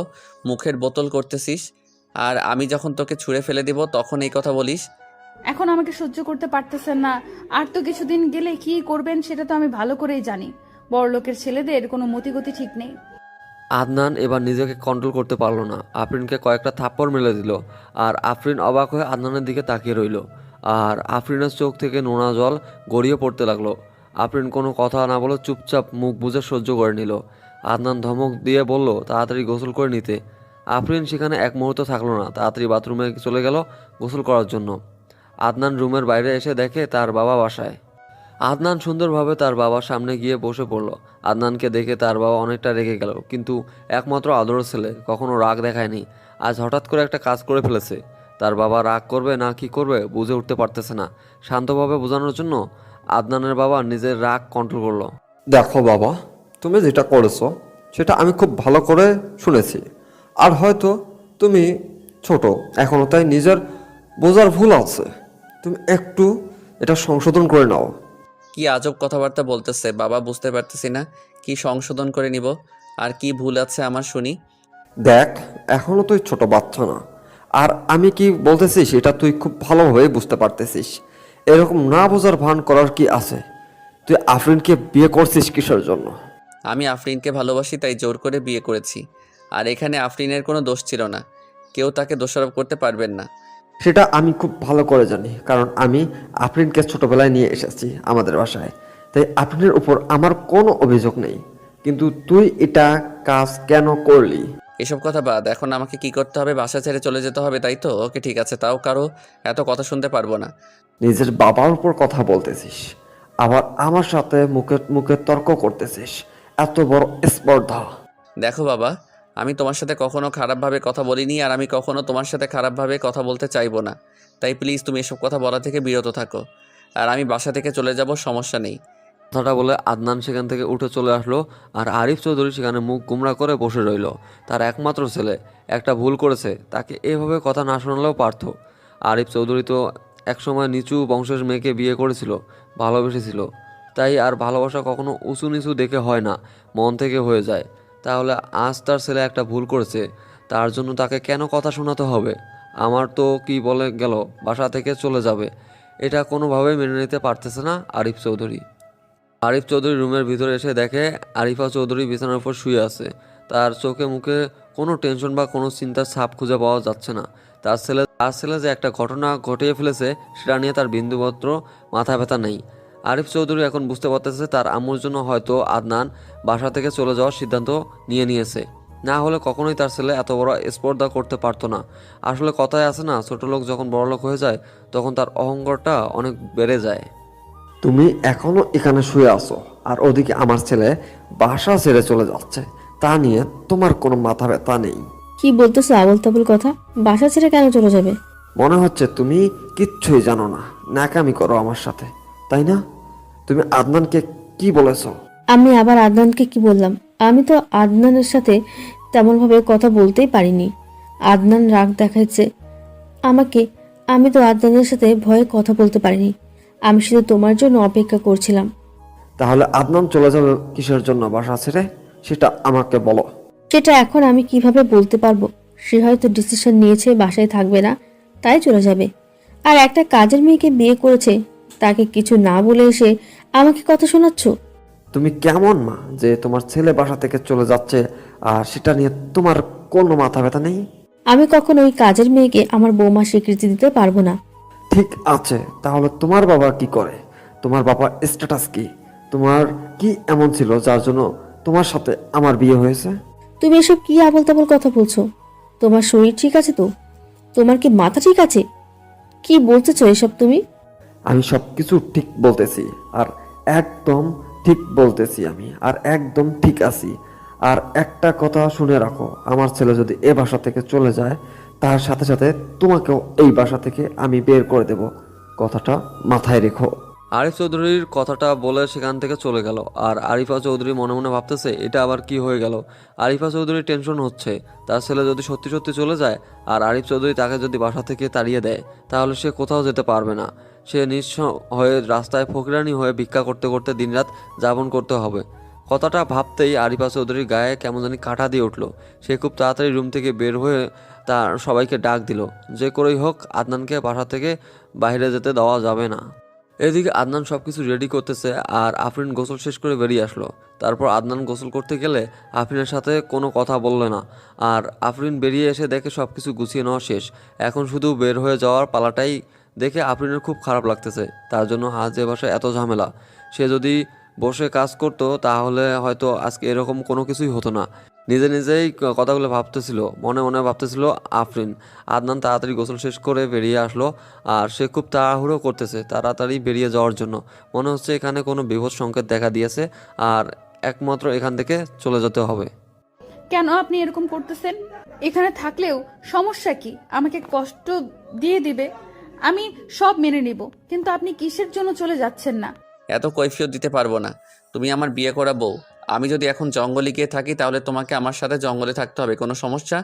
মুখের বোতল করতেছিস, আর আমি যখন তোকে ছুঁড়ে ফেলে দিব তখন এই কথা বলিস? এখন আমাকে সহ্য করতে পারতেছেন না, আর তো কিছুদিন গেলে কি করবেন সেটা তো আমি ভালো করেই জানি। বড়লোকের ছেলেদের কোনো মতিগতি ঠিক নেই। আদনান এবার নিজেকে কন্ট্রোল করতে পারলো না। আফরিনকে কয়েকটা থাপ্পড় মেলে দিল। আর আফরিন অবাক হয়ে আদনানের দিকে তাকিয়ে রইল। আর আফরিনের চোখ থেকে নোনা জল গড়িয়ে পড়তে লাগলো। আফরিন কোনো কথা না বলে চুপচাপ মুখ বুজে সহ্য করে নিল। আদনান ধমক দিয়ে বলল তাড়াতাড়ি গোসল করে নিতে। আফরিন সেখানে এক মুহূর্ত থাকলো না, তাড়াতাড়ি বাথরুমে চলে গেল গোসল করার জন্য। আদনান রুমের বাইরে এসে দেখে তার বাবা বাসায়। আদনান সুন্দরভাবে তার বাবার সামনে গিয়ে বসে পড়ল। আদনানকে দেখে তার বাবা অনেকটা রেগে গেল, কিন্তু একমাত্র আদরের ছেলে কখনো রাগ দেখায়নি। আজ হঠাৎ করে একটা কাজ করে ফেলেছে। তার বাবা রাগ করবে না কি করবে বুঝে উঠতে পারতেছে না। শান্তভাবে বোঝানোর জন্য আদনানের বাবা নিজের রাগ কন্ট্রোল করলো। দেখো বাবা, তুমি যেটা করেছো সেটা আমি খুব ভালো করে শুনেছি। আর হয়তো তুমি ছোট এখনো, তাই নিজের বোঝার ভুল আছে, তুমি একটু এটা সংশোধন করে নাও। কি আজব কথাবার্তা বলতেছে বাবা, বুঝতে পারতেছি না। কি সংশোধন করে নিব? আর কি ভুল আছে আমার শুনি। দেখ, এখনো তুই ছোট বাচ্চা না, আর আমি কি বলতেছি সেটা তুই খুব ভালোভাবে বুঝতে পারতেছিস। এরকম না বোঝার ভান করার কি আছে? তুই আফরিনকে বিয়ে করছিস কিসের জন্য? আমি আফরিনকে ভালোবাসি তাই জোর করে বিয়ে করেছি। আর এখানে আফরিনের কোনো দোষ ছিল না। কেউ তাকে দোষারোপ করতে পারবেন না। সেটা আমি খুব ভালো করে জানি, কারণ আমি আফরিনকে ছোটবেলায় নিয়ে এসেছি আমাদের বাসায়। তাই আফরিনের উপর আমার কোনো অভিযোগ নেই, কিন্তু তুই এটা কাজ কেন করলি? এসব কথা বাদ, এখন আমাকে কি করতে হবে? বাসা ছেড়ে চলে যেতে হবে, তাই তো? ওকে, ঠিক আছে। তাও কারো এত কথা শুনতে পারবো না। নিজের বাবার উপর কথা বলতেছিস, আবার আমার সাথে মুখে মুখে তর্ক করতেছিস, এত বড় স্পর্ধা! দেখো বাবা, আমি তোমার সাথে কখনো খারাপভাবে কথা বলিনি, আর আমি কখনো তোমার সাথে খারাপভাবে কথা বলতে চাইবো না। তাই প্লিজ তুমি এসব কথা বলা থেকে বিরত থাকো। আর আমি বাসা থেকে চলে যাব, সমস্যা নেই। কথাটা বলে আদনান সেখান থেকে উঠে চলে আসলো, আর আরিফ চৌধুরী সেখানে মুখ গুমরা করে বসে রইল। তার একমাত্র ছেলে একটা ভুল করেছে, তাকে এভাবে কথা না শোনালেও পারতো। আরিফ চৌধুরী তো একসময় নিচু বংশের মেয়েকে বিয়ে করেছিল, ভালোবেসেছিল। তাই আর ভালোবাসা কখনো উঁচু নিচু দেখে হয় না, মন থেকে হয়ে যায়। তাহলে আজ তার ছেলে একটা ভুল করেছে, তার জন্য তাকে কেন কথা শোনাতে হবে? আমার তো কি বলে গেল বাসা থেকে চলে যাবে, এটা কোনোভাবেই মেনে নিতে পারতেছে না আরিফ চৌধুরী। আরিফ চৌধুরী রুমের ভিতরে এসে দেখে আরিফা চৌধুরী বিছানার উপর শুয়ে আছে। তার চোখে মুখে কোনো টেনশন বা কোনো চিন্তার ছাপ খুঁজে পাওয়া যাচ্ছে না। তার ছেলে যে একটা ঘটনা ঘটিয়ে ফেলেছে সেটা নিয়ে তার বিন্দুমাত্র মাথা ব্যথা নেই। আরিফ চৌধুরী এখন বুঝতে পারতেছে তার আম্মুর জন্য হয়তো আদনান বাসা থেকে চলে যাওয়ার সিদ্ধান্ত নিয়েছে। না হলে কখনোই তার ছেলে এত বড় স্পর্ধা করতে পারতো না। আসলে কথায় আছে না, ছোট লোক যখন বড় লোক হয়ে যায় তখন তার অহংকারটা অনেক বেড়ে যায়। তুমি এখনো এখানে শুয়ে আছো, আর ওদিকে আমার ছেলে বাসা ছেড়ে চলে যাচ্ছে, তা নিয়ে তোমার কোনো মাথা ব্যথা নেই। কি বলতেছো আবল তাবল কথা? বাসা ছেড়ে কেন চলে যাবে? মনে হচ্ছে তুমি কিচ্ছুই জানো না, ন্যাকামি করো আমার সাথে, তাই না? তুমি আদনানকে কি বলেছো? আমি আবার আদনানকে কি বললাম? আমি তো আদনানের সাথে তেমনভাবে কথা বলতেই পারিনি। আদনান রাগ দেখাচ্ছে আমাকে। আমি তো আদনানের সাথে ভয়ে কথা বলতে পারিনি। আমি শুধু তোমার জন্য অপেক্ষা করছিলাম। তাহলে আদনান চলে যাবে কিসের জন্য বাসা ছেড়ে, সেটা আমাকে বলো। সেটা এখন আমি কিভাবে বলতে পারবো? সে হয়তো ডিসিশন নিয়েছে বাসায় থাকবে না, তাই চলে যাবে। আর একটা কাজের মেয়েকে বিয়ে করেছে, তাকে কিছু না বলে এসে আমাকে কথা শোনাচ্ছ? তুমি কেমন মা যে তোমার ছেলে বাসা থেকে চলে যাচ্ছে আর সেটা নিয়ে তোমার কোনো মাথা ব্যথা নেই? আমি কখনো ওই কাজের মেয়েকে আমার বৌমা স্বীকৃতি দিতে পারবো না। ঠিক আছে, তাহলে তোমার বাবা কি করে? তোমার বাবার স্ট্যাটাস কি? তোমার কি এমন ছিল যার জন্য তোমার সাথে আমার বিয়ে হয়েছে? তুমি এসব কি আবল তাবল কথা বলছো? তোমার শরীর ঠিক আছে তো? তোমার কি মাথা ঠিক আছে? কি বলতেছো এসব তুমি? আমি সবকিছু ঠিক বলতেছি, আর একদম ঠিক বলতেছি আমি, আর একদম ঠিক আছি। আর একটা কথা শুনে রাখো, আমার ছেলে যদি এ বাসা থেকে চলে যায়, তার সাথে সাথে তোমাকেও এই বাসা থেকে আমি বের করে দেব। কথাটা মাথায় রেখো। আরিফ চৌধুরীর কথাটা বলে সেখান থেকে চলে গেল। আর আরিফা চৌধুরী মনে মনে ভাবতেছে এটা আবার কি হয়ে গেল। আরিফা চৌধুরীর টেনশন হচ্ছে, তার ছেলে যদি সত্যি সত্যি চলে যায় আর আরিফ চৌধুরী তাকে যদি বাসা থেকে তাড়িয়ে দেয়, তাহলে সে কোথাও যেতে পারবে না। সে নিঃস্ব হয়ে রাস্তায় ফকিরানি হয়ে ভিক্ষা করতে করতে দিনরাত যাপন করতে হবে। কথাটা ভাবতেই আরিফা চৌধুরীর গায়ে কেমন জানি কাঁটা দিয়ে উঠলো। সে খুব তাড়াতাড়ি রুম থেকে বের হয়ে তার সবাইকে ডাক দিল, যে করেই হোক আদনানকে বাসা থেকে বাইরে যেতে দেওয়া যাবে না। এদিকে আদনান সবকিছু রেডি করতেছে, আর আফরিন গোসল শেষ করে বেরিয়ে আসলো। তারপর আদনান গোসল করতে গেলে আফরিনের সাথে কোনো কথা বললে না। আর আফরিন বেরিয়ে এসে দেখে সবকিছু গুছিয়ে নেওয়া শেষ, এখন শুধু বের হয়ে যাওয়ার পালাটাই। দেখে আফরিনের খুব খারাপ লাগতেছে, তার জন্য আজ এ বাসায় এত ঝামেলা। সে যদি বসে কাজ করতো তাহলে হয়তো আজকে এরকম কোনো কিছুই হতো না। নিজে নিজেই কথাগুলো ভাবতেছিল, মনে মনে ভাবতেছিল আফরিন। আদনান তাড়াতাড়ি গোসল শেষ করে বেরিয়ে আসলো, আর সে খুব তাড়াহুড়ো করতেছে তাড়াতাড়ি বেরিয়ে যাওয়ার জন্য। মনে হচ্ছে এখানে কোনো বিপদ সংকেত দেখা দিয়েছে, আর একমাত্র এখান থেকে চলে যেতে হবে। কেন আপনি এরকম করতেছেন? এখানে থাকলেও সমস্যা কি? আমাকে কষ্ট দিয়ে দিবে, আমি সব মেনে নিব, কিন্তু আপনি কিসের জন্য চলে যাচ্ছেন না? এত কৈফিয়ত দিতে পারবো না। তুমি আমার বিয়ে করা বউ। আমি যদি এখন জঙ্গলে গিয়ে থাকি তাহলে তোমাকে আমার সাথে জঙ্গলে থাকতে হবে। কোনো সমস্যা?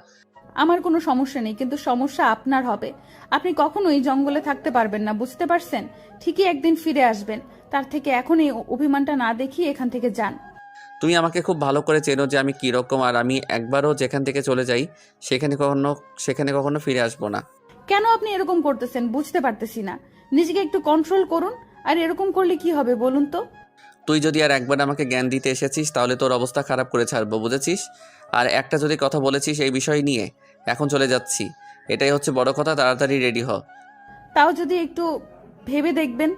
আমার কোনো সমস্যা নেই, কিন্তু সমস্যা আপনার হবে। আপনি কখনোই জঙ্গলে থাকতে পারবেন না, বুঝতে পারছেন? ঠিকই একদিন ফিরে আসবেন। তার থেকে এখন এই অভিমানটা না দেখিয়ে এখান থেকে যান। তুমি আমাকে খুব ভালো করে চেনো যে আমি কীরকম, আর আমি একবারও যেখান থেকে চলে যাই সেখানে কখনো ফিরে আসবো না। কেন আপনি এরকম করতেছেন বুঝতে পারতেছি না। নিজেকে একটু কন্ট্রোল করুন। আর এরকম করলে কি হবে বলুন তো? তুই যদি আর একবার আমাকে জ্ঞান দিতে এসেছিস তাহলে তোর অবস্থা খারাপ করে ছাড়বো, বুঝেছিস? আর একটা যদি কথা বলেছিস এই বিষয় নিয়ে, এখন চলে যাচ্ছি, এটাই হচ্ছে বড় কথা। তাড়াতাড়ি রেডি হ। তাও যদি একটু ভেবে দেখবেন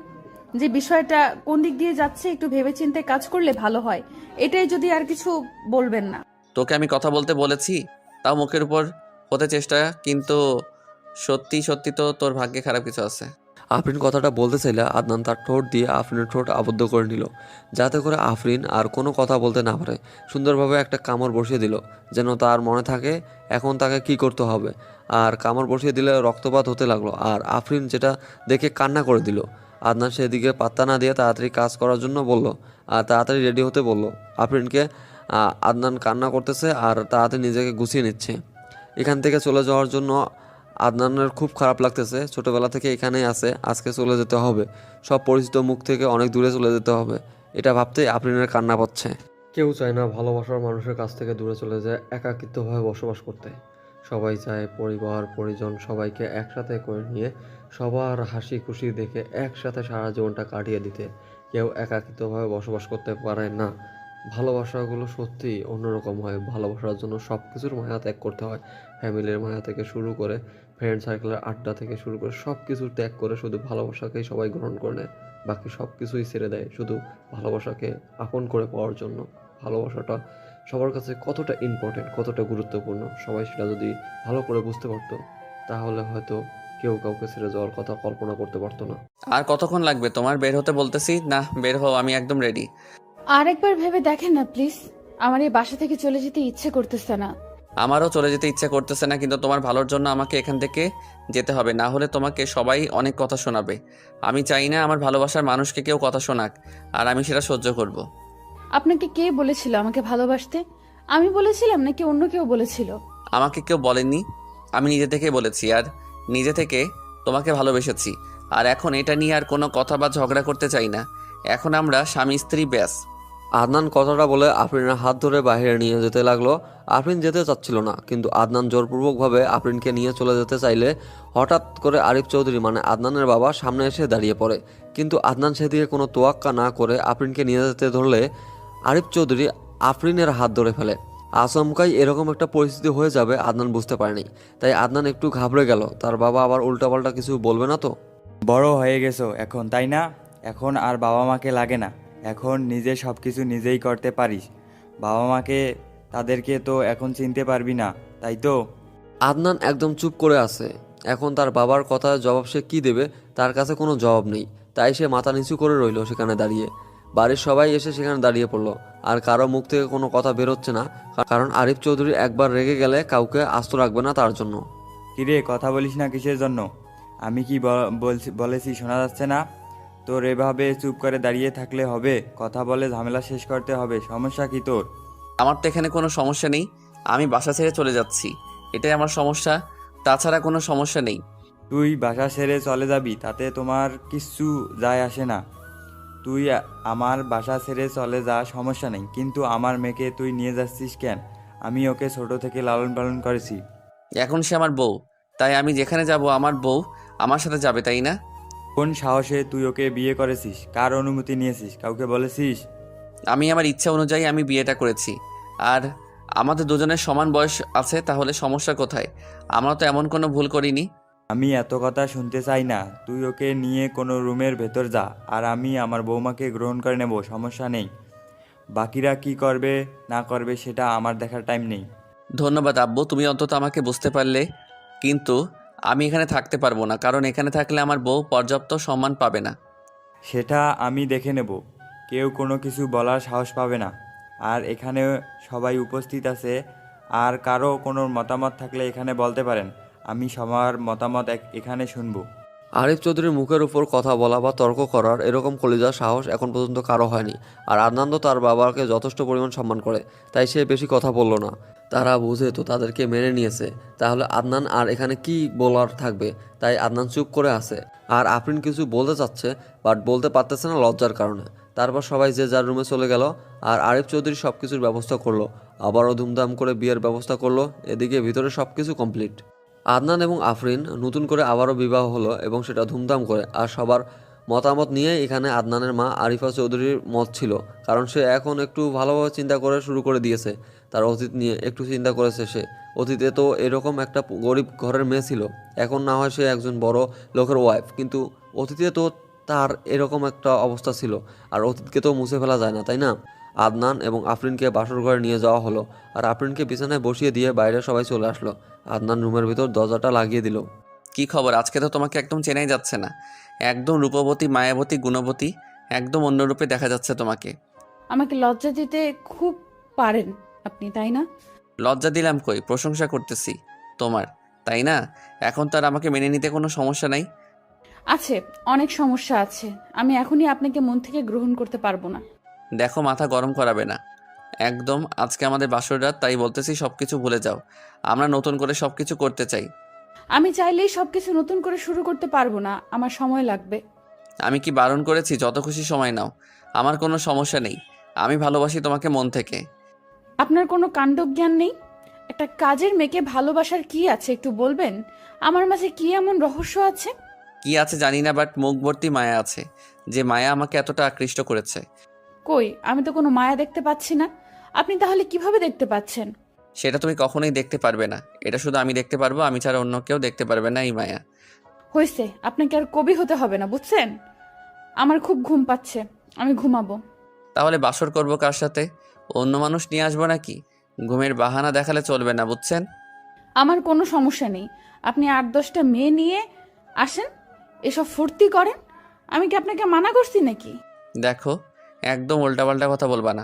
যে বিষয়টা কোন দিক দিয়ে যাচ্ছে, একটু ভেবেচিন্তে কাজ করলে ভালো হয়। এটাই, যদি আর কিছু বলবেন না। তোকে আমি কথা বলতে বলেছি, তাও মুখের উপর হতে চেষ্টা, কিন্তু সত্যি সত্যি তো তোর ভাগ্যে খারাপ কিছু আছে। আফরিন কথাটা বলতে চাইলে আদনান তার ঠোঁট দিয়ে আফরিনের ঠোঁট আবদ্ধ করে নিল, যাতে করে আফরিন আর কোনো কথা বলতে না পারে। সুন্দরভাবে একটা কামড় বসিয়ে দিল, যেন তার মনে থাকে এখন তাকে কি করতে হবে। আর কামড় বসিয়ে দিলে রক্তপাত হতে লাগলো, আর আফরিন যেটা দেখে কান্না করে দিল। আদনান সেদিকে পাত্তা না দিয়ে তাড়াতাড়ি কাজ করার জন্য বলল, আর তাড়াতাড়ি রেডি হতে বলল আফরিনকে। আদনান কান্না করতেছে আর তাড়াতাড়ি নিজেকে গুছিয়ে নিচ্ছে। এখান থেকে চলে যাওয়ার জন্য আদনানের খুব খারাপ লাগতেছে। ছোটবেলা থেকে এখানেই আছে, আজকে চলে যেতে হবে, সব পরিচিত মুখ থেকে অনেক দূরে চলে যেতে হবে। এটা ভাবতেই আফরিনের কান্না পাচ্ছে। কেউ চায় না ভালোবাসার মানুষের কাছ থেকে দূরে চলে যায় একাকিত্বভাবে বসবাস করতে। সবাই চায় পরিবার পরিজন সবাইকে একসাথে করে নিয়ে সবার হাসি খুশি দেখে একসাথে সারা জীবনটা কাটিয়ে দিতে। কেউ একাকিত্বভাবে বসবাস করতে পারে না। ভালোবাসাগুলো সত্যিই অন্যরকম হয়। ভালোবাসার জন্য সব কিছুর মায়া ত্যাগ করতে হয়। ফ্যামিলির মায়া থেকে শুরু করে, ফ্রেন্ড সার্কেলের আড্ডা থেকে শুরু করে সব কিছু ত্যাগ করে শুধু ভালোবাসাকেই সবাই গ্রহণ করে নেয়। বাকি সব কিছুই ছেড়ে দেয় শুধু ভালোবাসাকে আপন করে পাওয়ার জন্য। ভালোবাসাটা সবার কাছে কতটা ইম্পর্টেন্ট, কতটা গুরুত্বপূর্ণ, সবাই সেটা যদি ভালো করে বুঝতে পারতো, তাহলে হয়তো কেউ কাউকে ছেড়ে যাওয়ার কথা কল্পনা করতে পারতো না। আর কতক্ষণ লাগবে তোমার বের হতে? বলতেছি না, বের হও, আমি একদম রেডি। আরেকবার ভেবে দেখেন না প্লিজ। আমার এই বাসা থেকে চলে যেতে ইচ্ছে করতেছে না। আমারও চলে যেতে ইচ্ছা করতেছে না, কিন্তু তোমার ভালোর জন্য আমাকে এখান থেকে যেতে হবে, না হলে তোমাকে সবাই অনেক কথা শোনাবে। আমি চাই না আমার ভালোবাসার মানুষকে কেউ কথা শোনাক, আর আমি সেটা সহ্য করব। আপনাকে কে বলেছিল আমাকে ভালোবাসতে? আমি বলেছিলাম নাকি অন্য কেউ বলেছিল? আমাকে কেউ বলেনি, আমি নিজে থেকে বলেছি, আর নিজে থেকে তোমাকে ভালোবেসেছি। আর এখন এটা নিয়ে আর কোনো কথা বা ঝগড়া করতে চাই না। এখন আমরা স্বামী স্ত্রী, ব্যাস। আদনান কথাটা বলে আফরিনের হাত ধরে বাইরে নিয়ে যেতে লাগলো। আফরিন যেতে চাচ্ছিল না, কিন্তু আদনান জোরপূর্বকভাবে আফরিনকে নিয়ে চলে যেতে চাইলে হঠাৎ করে আরিফ চৌধুরী মানে আদনানের বাবা সামনে এসে দাঁড়িয়ে পড়ে। কিন্তু আদনান সেদিকে কোনো তোয়াক্কা না করে আফরিনকে নিয়ে যেতে ধরলে আরিফ চৌধুরী আফরিনের হাত ধরে ফেলে। আচমকাই এরকম একটা পরিস্থিতি হয়ে যাবে আদনান বুঝতে পারেনি, তাই আদনান একটু ঘাবড়ে গেল। তার বাবা আবার উল্টাপাল্টা কিছু বলবে না তো? বড় হয়ে গেছো এখন, তাই না? এখন আর বাবা মাকে লাগে না, এখন নিজে সব কিছু নিজেই করতে পারিস। বাবা মাকে তাদেরকে তো এখন চিনতে পারবি না, তাই তো? আদনান একদম চুপ করে আছে। এখন তার বাবার কথা জবাব সে কী দেবে, তার কাছে কোনো জবাব নেই। তাই সে মাথা নিচু করে রইল সেখানে দাঁড়িয়ে। বাড়ির সবাই এসে সেখানে দাঁড়িয়ে পড়লো, আর কারো মুখ থেকে কোনো কথা বেরোচ্ছে না, কারণ আরিফ চৌধুরী একবার রেগে গেলে কাউকে আস্ত রাখবে না তার জন্য। কিরে, কথা বলিস না কিসের জন্য? আমি কি বলেছি শোনা যাচ্ছে না? তোর এভাবে চুপ করে দাঁড়িয়ে থাকলে হবে? কথা বলে ঝামেলা শেষ করতে হবে। সমস্যা কি তোর? আমার তো এখানে কোনো সমস্যা নেই, আমি বাসা ছেড়ে চলে যাচ্ছি, এটাই আমার সমস্যা, তাছাড়া কোনো সমস্যা নেই। তুই বাসা ছেড়ে চলে যাবি তাতে তোমার কিচ্ছু যায় আসে না। তুই আমার বাসা ছেড়ে চলে যা, সমস্যা নেই, কিন্তু আমার মেয়েকে তুই নিয়ে যাচ্ছিস কেন? আমি ওকে ছোট থেকে লালন পালন করেছি। এখন সে আমার বউ, তাই আমি যেখানে যাব আমার বউ আমার সাথে যাবে, তাই না? কোন সাহসে তুই ওকে বিয়ে করেছিস? কার অনুমতি নিয়েছিস? কাউকে বলেছিস? আমি আমার ইচ্ছা অনুযায়ী আমি বিয়েটা করেছি, আর আমাদের দুজনের সমান বয়স আছে, তাহলে সমস্যা কোথায়? আমরা তো এমন কোনো ভুল করিনি। আমি এত কথা শুনতে চাই না। তুই ওকে নিয়ে কোনো রুমের ভেতর যা, আর আমি আমার বৌমাকে গ্রহণ করে নেব, সমস্যা নেই। বাকিরা কি করবে না করবে সেটা আমার দেখার টাইম নেই। ধন্যবাদ আব্বু, তুমি অন্তত আমাকে বুঝতে পারলে। কিন্তু আমি এখানে থাকতে পারবো না, কারণ এখানে থাকলে আমার বউ পর্যাপ্ত সম্মান পাবে না। সেটা আমি দেখে নেব, কেউ কোনো কিছু বলার সাহস পাবে না। আর এখানে সবাই উপস্থিত আছে, আর কারো কোনো মতামত থাকলে এখানে বলতে পারেন। আমি সবার মতামত এখানে শুনবো। আরিফ চৌধুরীর মুখের উপর কথা বলা বা তর্ক করার এরকম কলিজার সাহস এখন পর্যন্ত কারো হয়নি। আর আদনান তো তার বাবাকে যথেষ্ট পরিমাণ সম্মান করে, তাই সে বেশি কথা বলল না। তারা বুঝে তো তাদেরকে মেনে নিয়েছে, তাহলে আদনান আর এখানে কি বলার থাকবে। তাই আদনান চুপ করে আছে। আর আফরিন কিছু বলতে চাচ্ছে, বাট বলতে পারতেছে না লজ্জার কারণে। তারপর সবাই যে যার রুমে চলে গেল। আর আরিফ চৌধুরী সব কিছুর ব্যবস্থা করলো, আবারও ধুমধাম করে বিয়ের ব্যবস্থা করলো। এদিকে ভিতরে সব কিছু কমপ্লিট। আদনান এবং আফরিন নতুন করে আবারও বিবাহ হলো এবং সেটা ধুমধাম করে। আর সবার মতামত নিয়ে এখানে আদনানের মা আরিফা চৌধুরীর মত ছিল, কারণ সে এখন একটু ভালোভাবে চিন্তা করে শুরু করে দিয়েছে। তার অতীত নিয়ে একটু চিন্তা করেছে সে। অতীতে তো এরকম একটা গরিব ঘরের মেয়ে ছিল, এখন না হয় সে একজন বড় লোকের ওয়াইফ, কিন্তু অতীতে তো তার এরকম একটা অবস্থা ছিল। আর অতীতকে তো মুছে ফেলা যায় না, তাই না? আদনান এবং আফরিনকে বাসর ঘরে নিয়ে যাওয়া হলো। আর আফরিনকে বিছানায় বসিয়ে দিয়ে বাইরে সবাই চলে আসলো। আদনান রুমের ভিতর দরজাটা লাগিয়ে দিল। কি খবর? আজকে তো তোমাকে একদম চেনাই যাচ্ছে না। একদম রূপবতী, মায়াবতী, গুণবতী, একদম অন্য রূপে দেখা যাচ্ছে তোমাকে। আমাকে লজ্জা দিতে খুব পারেন আপনি, তাই না? লজ্জা দিলাম কই? প্রশংসা করতেছি তোমার, তাই না? এখন তার আমাকে মেনে নিতে কোনো সমস্যা নাই। আছে, অনেক সমস্যা আছে। আমি এখনই আপনাকে মন থেকে গ্রহণ করতে পারবো না। দেখো, মাথা গরম করাবে না একদম। আজকে আমাদের বাসর রাত, তাই বলতেছি সবকিছু ভুলে যাও। আমরা নতুন করে সবকিছু করতে চাই। আমি চাইলেই সবকিছু নতুন করে শুরু করতে পারবো না, আমার সময় লাগবে। আমি কি বারণ করেছি? যত খুশি সময় নাও, আমার কোনো সমস্যা নেই। আমি ভালোবাসি তোমাকে মন থেকে। আপনার কোনো কাণ্ডজ্ঞান নেই? একটা কাজের মেয়েকে ভালোবাসার কি আছে একটু বলবেন? আমার মাঝে কি এমন রহস্য আছে? কি আছে জানি না, বাট মুখ ভর্তি মায়া আছে, যে মায়া আমাকে এতটা আকৃষ্ট করেছে। কই, আমি তো কোনো মায়া দেখতে পাচ্ছি না। আপনি তাহলে কিভাবে দেখতে পাচ্ছেন? সেটা তুমি কখনোই দেখতে পারবে না। এটা শুধু আমি দেখতে পারবো, আমি ছাড়া অন্য কেউ দেখতে পারবে না এই মায়া। হয়েছে, আপনাকে আর কবি হতে হবে না, বুঝছেন? আমার খুব ঘুম পাচ্ছে, আমি ঘুমাবো। তাহলে বাসর করবো কার সাথে? অন্য মানুষ নিয়ে আসবো নাকি? ঘুমের বাহানা দেখালে চলবে না, বুঝছেন? আমার কোনো সমস্যা নেই, আপনি 8-10টা মেয়ে নিয়ে আসেন, এসব ফুর্তি করেন। আমি কি আপনাকে মানা করছি নাকি? দেখো, একদম উল্টাপাল্টা কথা বলবা না।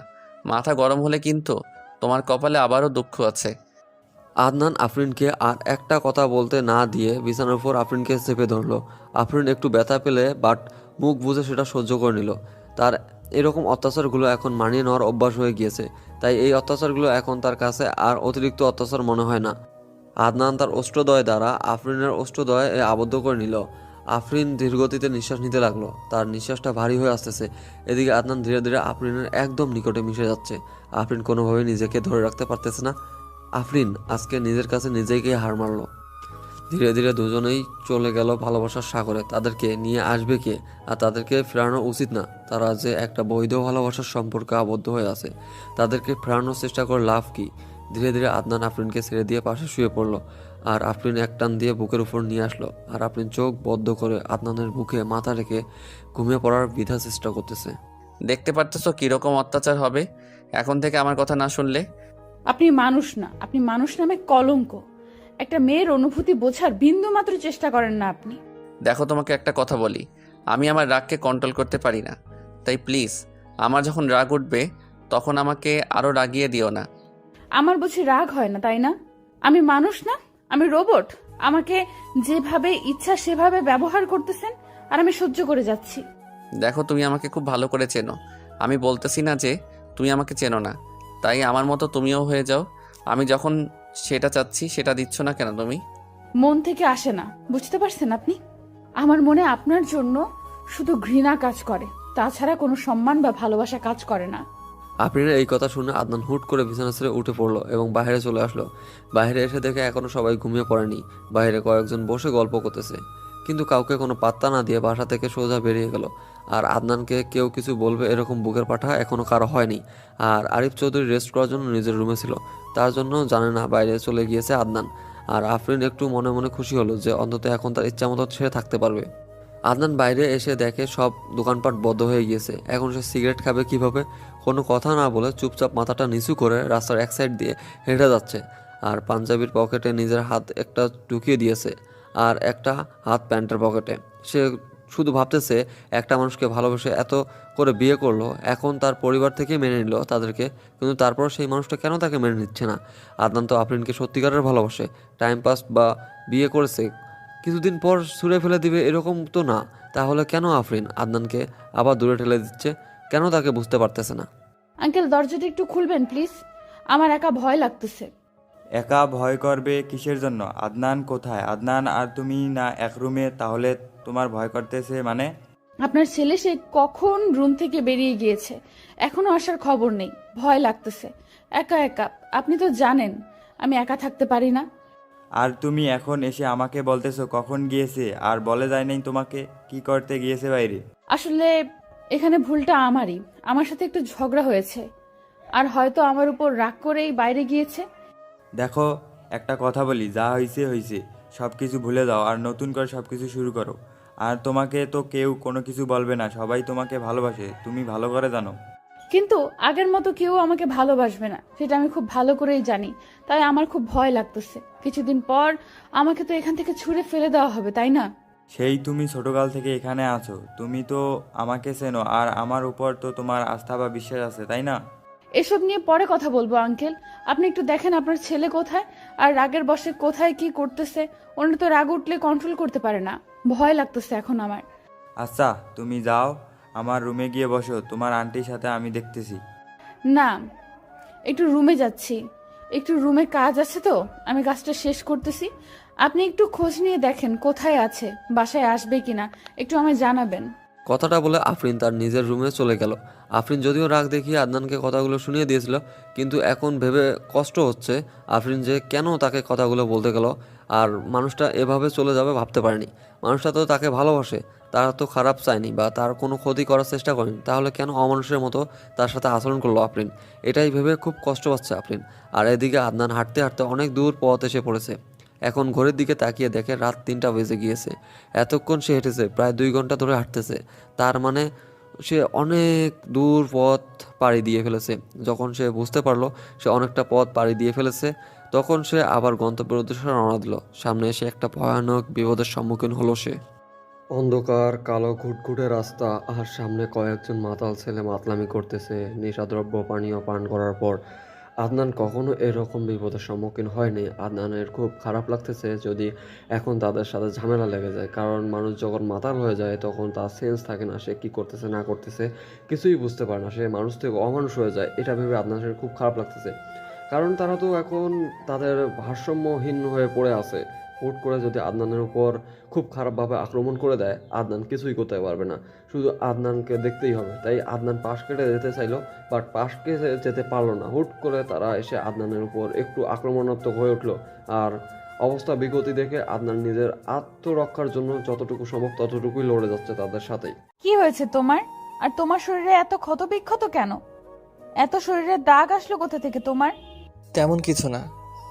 মাথা গরম হলে কিন্তু তোমার কপালে আবারও দুঃখ আছে। আদনান আফরিনকে আর একটা কথা বলতে না দিয়ে বিছানার উপর আফরিনকে চেপে ধরলো। আফরিন একটু ব্যথা পেলে, বাট মুখ বুঝে সেটা সহ্য করে নিল। তার এরকম অত্যাচারগুলো এখন মানিয়ে নেওয়ার অভ্যাস হয়ে গিয়েছে, তাই এই অত্যাচারগুলো এখন তার কাছে আর অতিরিক্ত অত্যাচার মনে হয় না। আদনান তার অষ্টদয় দ্বারা আফরিনের অষ্টদয়ে আবদ্ধ করে নিল। আফরিন ধীরগতিতে নিঃশ্বাস নিতে লাগলো, তার নিঃশ্বাসটা ভারী হয়ে আসতেছে। এদিকে আদনান ধীরে ধীরে আফরিনের একদম নিকটে মিশে যাচ্ছে। আফরিন কোনোভাবেই নিজেকে ধরে রাখতে পারতেছে না। আফরিন আজকে নিজের কাছে নিজেকে হার মারলো। ধীরে ধীরে দুজনেই চলে গেল ভালোবাসার সাগরে। তাদেরকে নিয়ে আসবে কে? আর তাদেরকে ফেরানো উচিত না। তারা যে একটা বৈধ ভালোবাসার সম্পর্কে আবদ্ধ হয়ে আছে, তাদেরকে ফেরানোর চেষ্টা করে লাভ কি? ধীরে ধীরে আদনান আফরিনকে ছেড়ে দিয়ে পাশে শুয়ে পড়লো। আর আফরিন এক টান দিয়ে বুকের উপর নিয়ে আসলো। আর আফরিন চোখ বদ্ধ করে আদনানের বুকে মাথা রেখে ঘুমিয়ে পড়ার বিধা চেষ্টা করতেছে। দেখতে পারতেছো কিরকম অত্যাচার হবে এখন থেকে আমার কথা না শুনলে? আপনি মানুষ না, আপনি মানুষ নামে কলঙ্ক। একটা মেয়ের অনুভূতি বোঝার বিন্দু মাত্র চেষ্টা করেন না আপনি। দেখো, তোমাকে একটা কথা বলি, আমি আমার রাগকে কন্ট্রোল করতে পারি না। তাই প্লিজ, আমার যখন রাগ উঠবে তখন আমাকে আরও রাগিয়ে দিও না। আমার বুঝি রাগ হয় না, তাই না? আমি মানুষ না, আমি রোবট। আমাকে যেভাবে ইচ্ছা সেভাবে ব্যবহার করতেছেন, আর আমি সহ্য করে যাচ্ছি। দেখো, তুমি আমাকে খুব ভালো করে চেনো। আমি বলতেছি না যে তুমি আমাকে চেনো না, তাই আমার মতো তুমিও হয়ে যাও। আমি যখন সেটা চাচ্ছি সেটা দিচ্ছ না কেন তুমি? মন থেকে আসে না, বুঝতে পারছেন আপনি? আমার মনে আপনার জন্য শুধু ঘৃণা কাজ করে, তাছাড়া কোনো সম্মান বা ভালোবাসা কাজ করে না। আফরিনের এই কথা শুনে আদনান হুট করে বিছানা ছেড়ে উঠে পড়লো এবং বাইরে চলে আসলো। বাইরে এসে দেখে এখনো সবাই ঘুমিয়ে পড়েনি। বাইরে কয়েকজন বসে গল্প করতেছে, কিন্তু কাউকে কোনো পাত্তা না দিয়ে বাসা থেকে সোজা বেরিয়ে গেল। আর আদনানকে কেউ কিছু বলবে এরকম বুকের পাঠা এখনো কারো হয়নি। আর আরিফ চৌধুরী রেস্ট করার জন্য নিজের রুমে ছিল, তার জন্য জানে না বাইরে চলে গিয়েছে আদনান। আর আফরিন একটু মনে মনে খুশি হলো যে অন্তত এখন তার ইচ্ছা মতো সে থাকতে পারবে। আদনান বাইরে এসে দেখে সব দোকানপাট বন্ধ হয়ে গিয়েছে। এখন সে সিগারেট খাবে কিভাবে? কোনো কথা না বলে চুপচাপ মাথাটা নিচু করে রাস্তার এক সাইড দিয়ে হেঁটে যাচ্ছে। আর পাঞ্জাবির পকেটে নিজের হাত একটা ঢুকিয়ে দিয়েছে, আর একটা হাত প্যান্টের পকেটে। সে শুধু ভাবতেছে, একটা মানুষকে ভালোবেসে এত করে বিয়ে করলো, এখন তার পরিবার থেকে মেনে নিল তাদেরকে, কিন্তু তারপর সেই মানুষটা কেন তাকে মেনে নিচ্ছে না? আদনান তো আফরিনকে সত্যিকারের ভালোবাসে, টাইম পাস বা বিয়ে করেছে, কিছুদিন পর ছুঁড়ে ফেলে দিবে এরকম তো না। তাহলে কেন আফরিন আদনানকে আবার দূরে ঠেলে দিচ্ছে? কেন তাকে বুঝতে পারতেছে না? আঙ্কেল দরজাটা একটু খুলবেন প্লিজ, আমার একা ভয় লাগতেছে। একা ভয় করবে কিসের জন্য? আদনান কোথায়? আদনান আর তুমি না এক রুমে, তাহলে তোমার ভয় করতেছে মানে? আপনার ছেলে সে কখন রুম থেকে বেরিয়ে গিয়েছে, এখনো আসার খবর নেই। ভয় লাগতেছে একা একা। আপনি তো জানেন আমি একা থাকতে পারি না। আর তুমি এখন এসে আমাকে বলতেছো কখন গিয়েছে, আর বলে যায় নাই তোমাকে কি করতে গিয়েছে বাইরে? আসলে এখানে ভুলটা আমারই, আমার সাথে একটু ঝগড়া হয়েছে আর হয়তো আমার উপর রাগ করেই বাইরে গিয়েছে। দেখো, একটা কথা বলি, যা হয়েছে হয়েছে, সব কিছু ভুলে যাও আর নতুন করে সব কিছু শুরু করো। আর তোমাকে তো কেউ কোনো কিছু বলবে না, সবাই তোমাকে ভালোবাসে, তুমি ভালো করে জানো। কিন্তু আগের মতো কেউ আমাকে ভালোবাসবে না, সেটা আমি খুব ভালো করেই জানি। তাই আমার খুব ভয় লাগতেছে। কিছুদিন পর আমাকে তো এখান থেকে ছুঁড়ে ফেলে দেওয়া হবে, তাই না? সেই তুমি ছোটকাল থেকে এখানে আছো, তুমি তো আমাকে চেনো, আর আমার উপর তো তোমার আস্থা বা বিশ্বাস আছে, তাই না? এসব নিয়ে পরে কথা বলবো আঙ্কেল। আপনি একটু দেখেন আপনার ছেলে কোথায়, আর রাগের বশে কোথায় কি করতেছে। ওনার তো রাগ উঠলে কন্ট্রোল করতে পারে না। ভয় লাগতেছে এখন আমার। আচ্ছা, তুমি যাও, আমার রুমে গিয়ে বসো, তোমার আন্টির সাথে আমি দেখতেছি। না, একটু রুমে যাচ্ছি, একটু রুমে কাজ আছে তো, আমি কাজটা শেষ করতেছি। আপনি একটু খোঁজ নিয়ে দেখেন কোথায় আছে, বাসায় আসবে কিনা, একটু আমায় জানাবেন। কথাটা বলে আফরিন তার নিজের রুমে চলে গেল। আফরিন যদিও রাগ দেখিয়ে আদনানকে কথাগুলো শুনিয়ে দিয়েছিল, কিন্তু এখন ভেবে কষ্ট হচ্ছে আফরিন যে কেন তাকে কথাগুলো বলতে গেল। আর মানুষটা এভাবে চলে যাবে ভাবতে পারেনি। মানুষটা তো তাকে ভালোবাসে, তারা তো খারাপ চায়নি বা তার কোনো ক্ষতি করার চেষ্টা করেনি, তাহলে কেন অমানুষের মতো তার সাথে আচরণ করলো আফরিন? এটাই ভেবে খুব কষ্ট পাচ্ছে আফরিন। আর এদিকে আদনান হাঁটতে হাঁটতে অনেক দূর পথ এসে পড়েছে। এখন ঘড়ির দিকে তাকিয়ে দেখে রাত 3টা বেজে গিয়েছে। এতক্ষণ সে হেঁটেছে, প্রায় 2 ঘন্টা ধরে হাঁটতেছে। তার মানে সে অনেক দূর পথ পাড়ি দিয়ে ফেলেছে। যখন সে বুঝতে পারলো সে অনেকটা পথ পাড়ি দিয়ে ফেলেছে, তখন সে আবার গন্তব্যের উদ্দেশ্যে রওনা দিল। সামনে এসে একটা ভয়ানক বিপদের সম্মুখীন হলো সে। অন্ধকার কালো ঘুটঘুটে রাস্তা, আর সামনে কয়েকজন মাতাল ছেলে মাতলামি করতেছে নেশাদ্রব্য পানীয় পান করার পর। আদনান কখনো এরকম বিপদের সম্মুখীন হয়নি। আদনানের খুব খারাপ লাগতেছে যদি এখন তাদের সাথে ঝামেলা লেগে যায়, কারণ মানুষ যখন মাতাল হয়ে যায় তখন তার সেন্স থাকে না, সে কি করতেছে না করতেছে কিছুই বুঝতে পারে না, সে মানুষ থেকে অমানুষ হয়ে যায়। এটা ভেবে আদনানের খুব খারাপ লাগতেছে, কারণ তারা তো এখন তাদের ভারসাম্যহীন হয়ে পড়ে আছে। হুট করে যদি আদনানের উপর খুব খারাপভাবে আক্রমণ করে দেয়, আদনান কিছুই করতে পারবে না, শুধু আদনানকে দেখতেই হবে। তাই আদনান পাশ কেটে যেতে চাইলো, বাট পাশ কেটে যেতে পারলো না। হুট করে তারা এসে আদনানের উপর একটু আক্রমণাত্মক হয়ে উঠলো। আর অবস্থা বিগতি দেখে আদনান নিজের আত্মরক্ষার জন্য যতটুকু সম্ভব ততটুকুই লড়ে যাচ্ছে তাদের সাথেই। কি হয়েছে তোমার? আর তোমার শরীরে এত ক্ষত বিক্ষত কেন? এত শরীরে দাগ আসলো কোথা থেকে তোমার? তেমন কিছু না,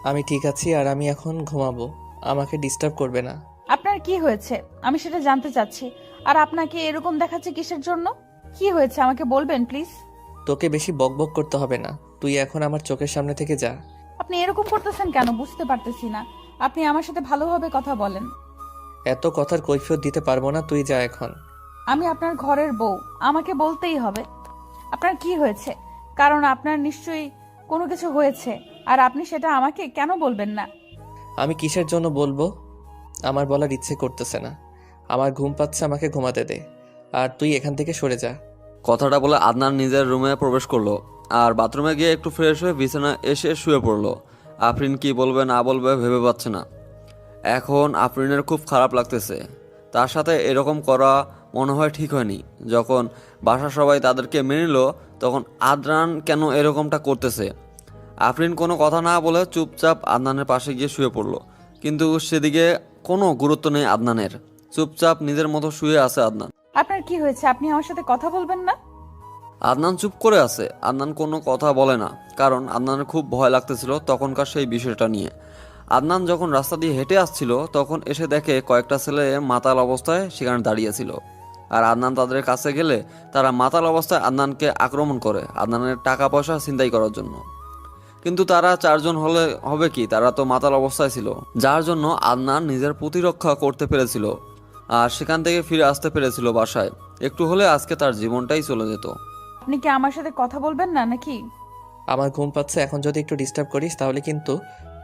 আমি ঠিক আছি আর আমি এখন ঘুমাবো, আমাকে ডিস্টার্ব করবে না। আপনার কি হয়েছে আমি সেটা জানতে চাচ্ছি। আর আপনাকে এরকম দেখাচ্ছে কিসের জন্য? কি হয়েছে আমাকে বলবেন প্লিজ? তোকে বেশি বকবক করতে হবে না, তুই এখন আমার চোখের সামনে থেকে যা। আপনি এরকম করতেছেন কেন বুঝতে পারতেছি না। আপনি আমার সাথে ভালোভাবে কথা বলেন। এত কথার কৈফিয়ত দিতে পারবো না, তুই যা এখন। আমি আপনার ঘরের বউ, আমাকে বলতেই হবে আপনার কি হয়েছে। কারণ আপনার নিশ্চয়ই কোনো কিছু হয়েছে, আর আপনি সেটা আমাকে কেন বলবেন না? আমি কিসের জন্য বলবো? আমার বলার ইচ্ছে করতেছে না, আমার ঘুম পাচ্ছে, আমাকে ঘুমাতে দে, আর তুই এখান থেকে সরে যা। কথাটা বলে আদনান নিজের রুমে প্রবেশ করলো আর বাথরুমে গিয়ে একটু ফ্রেশ হয়ে বিছানায় এসে শুয়ে পড়লো। আফরিন কি বলবে না বলবে ভেবে পাচ্ছে না। এখন আফরিনের খুব খারাপ লাগতেছে, তার সাথে এরকম করা মনে হয় ঠিক হয়নি। যখন বাসার সবাই তাদেরকে মেনে নিল, তখন আদনান কেন এরকমটা করতেছে? আফরিন কোনো কথা না বলে চুপচাপ আদনানের পাশে গিয়ে শুয়ে পড়লো, কিন্তু সেদিকে কোনো গুরুত্ব নেই আদনানের। চুপচাপ নিজের মতো শুয়ে আছে আদনান। আপনার কি হয়েছে? আপনি আমার সাথে কথা বলবেন না? আদনান চুপ করে আছে। আদনান কোনো কথা বলে না, কারণ আদনানের খুব ভয় লাগতেছিল তখনকার সেই বিষয়টা নিয়ে। আদনান যখন রাস্তা দিয়ে হেঁটে আসছিল, তখন এসে দেখে কয়েকটা ছেলে মাতাল অবস্থায় সেখানে দাঁড়িয়েছিল। আর আদনান তাদের কাছে গেলে তারা মাতাল অবস্থায় আদনানকে আক্রমণ করে আদনানের টাকা পয়সা ছিনতাই করার জন্য। কিন্তু তারা 4 জন হলে হবে কি, তারা তো মাতাল অবস্থায় ছিল, যার জন্য আদনান নিজের প্রতিরক্ষা করতে পেরেছিল আর সেখান থেকে ফিরে আসতে পেরেছিল বাসায়। একটু হলে আজকে তার জীবনটাই চলে যেত। আপনি কি আমার সাথে কথা বলবেন না নাকি? আমার ঘুম পাচ্ছে, এখন যদি একটু ডিস্টার্ব করিস তাহলে কিন্তু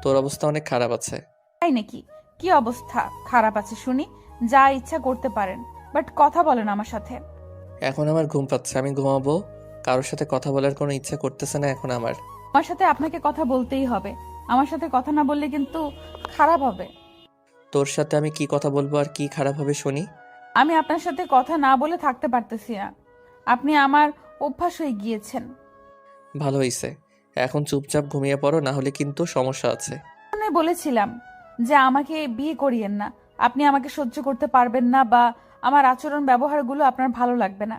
তোর অবস্থা অনেক খারাপ আছে। তাই নাকি? কি অবস্থা? খারাপ আছে শুনি। যা ইচ্ছা করতে পারেন, বাট কথা বলেন আমার সাথে। এখন আমার ঘুম পাচ্ছে, আমি ঘুমাবো। কারোর সাথে কথা বলার কোনো ইচ্ছা করতেছে না এখন আমার। আমার সাথে আপনাকে কথা বলতেই হবে। আমার সাথে কথা না বললে কিন্তু খারাপ হবে। তোর সাথে আমি কি কথা বলবো আর কি খারাপ হবে শুনি? আমি আপনার সাথে কথা না বলে থাকতে পারতেছি না। আপনি আমার অভ্যাস হয়ে গিয়েছেন। ভালো হইছে, এখন চুপচাপ ঘুমিয়ে পড়ো, না হলে কিন্তু সমস্যা আছে। আমি বলেছিলাম যে আমাকে বিয়ে করিয়েন না। আপনি আমাকে সহ্য করতে পারবেন না, বা আমার আচরণ ব্যবহারগুলো আপনার ভালো লাগবে না।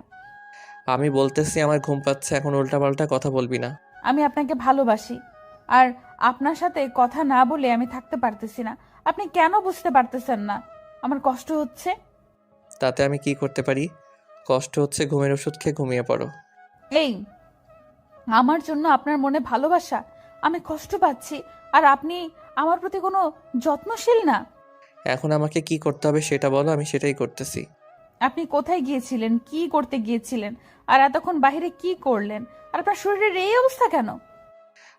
আমি বলতেছি আমার ঘুম পাচ্ছে, এখন উল্টাপাল্টা কথা বলবি না। আমি আপনাকে ভালোবাসি, আর আপনার সাথে কথা না বলে আমি থাকতে পারতেছি না। আপনি কেন বুঝতে পারতেছেন না? আমার কষ্ট হচ্ছে। তাতে আমি কি করতে পারি? কষ্ট হচ্ছে, ঘুমের ওষুধ খেয়ে ঘুমিয়ে পড়ো। এই, আমার জন্য আপনার মনে ভালোবাসা, আমি কষ্ট পাচ্ছি, আর আপনি আমার প্রতি কোনো যত্নশীল না। এখন আমাকে কি করতে হবে সেটা বলো, আমি সেটাই করতেছি। আপনি কোথায় গিয়েছিলেন, কি করতে গিয়েছিলেন, আর এতক্ষণ বাইরে কি করলেন, আর আপনার শরীরের এই অবস্থা কেন?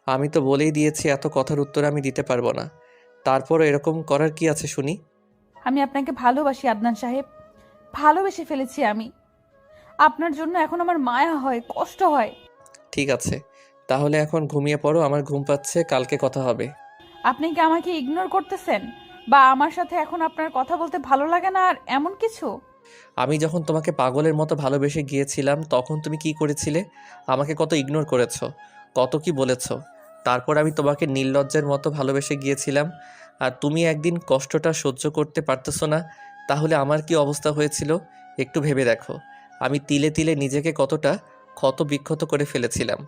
আমি তো বলেই দিয়েছি এত কথার উত্তর আমি দিতে পারবো না। তারপর এরকম করার কি আছে শুনি? আমি আপনাকে ভালোবাসি আদনান সাহেব, ভালোবেসে ফেলেছি আমি। আপনার জন্য এখন আমার মায়া হয়, কষ্ট হয়। ঠিক আছে, তাহলে এখন ঘুমিয়ে পড়ো, আমার ঘুম পাচ্ছে, কালকে কথা হবে। আপনি কি আমাকে ইগনোর করতেছেন, বা আমার সাথে এখন আপনার কথা বলতে ভালো লাগে না আর এমন কিছু? আমি যখন তোমাকে পাগলের মতো ভালোবেসে গিয়েছিলাম তখন তুমি কি করেছিলে? আমাকে কত ইগনোর করেছো, কত কি বলেছো। তারপর আমি তোমাকে নির্লজ্জের মতো ভালোবেসে গিয়েছিলাম, আর তুমি একদিন কষ্টটা সহ্য করতে পারতেছো না। তাহলে আমার কি অবস্থা হয়েছিল একটু ভেবে দেখো। আমি তিলে তিলে নিজেকে কতটা ক্ষত বিক্ষত করে ফেলেছিলাম।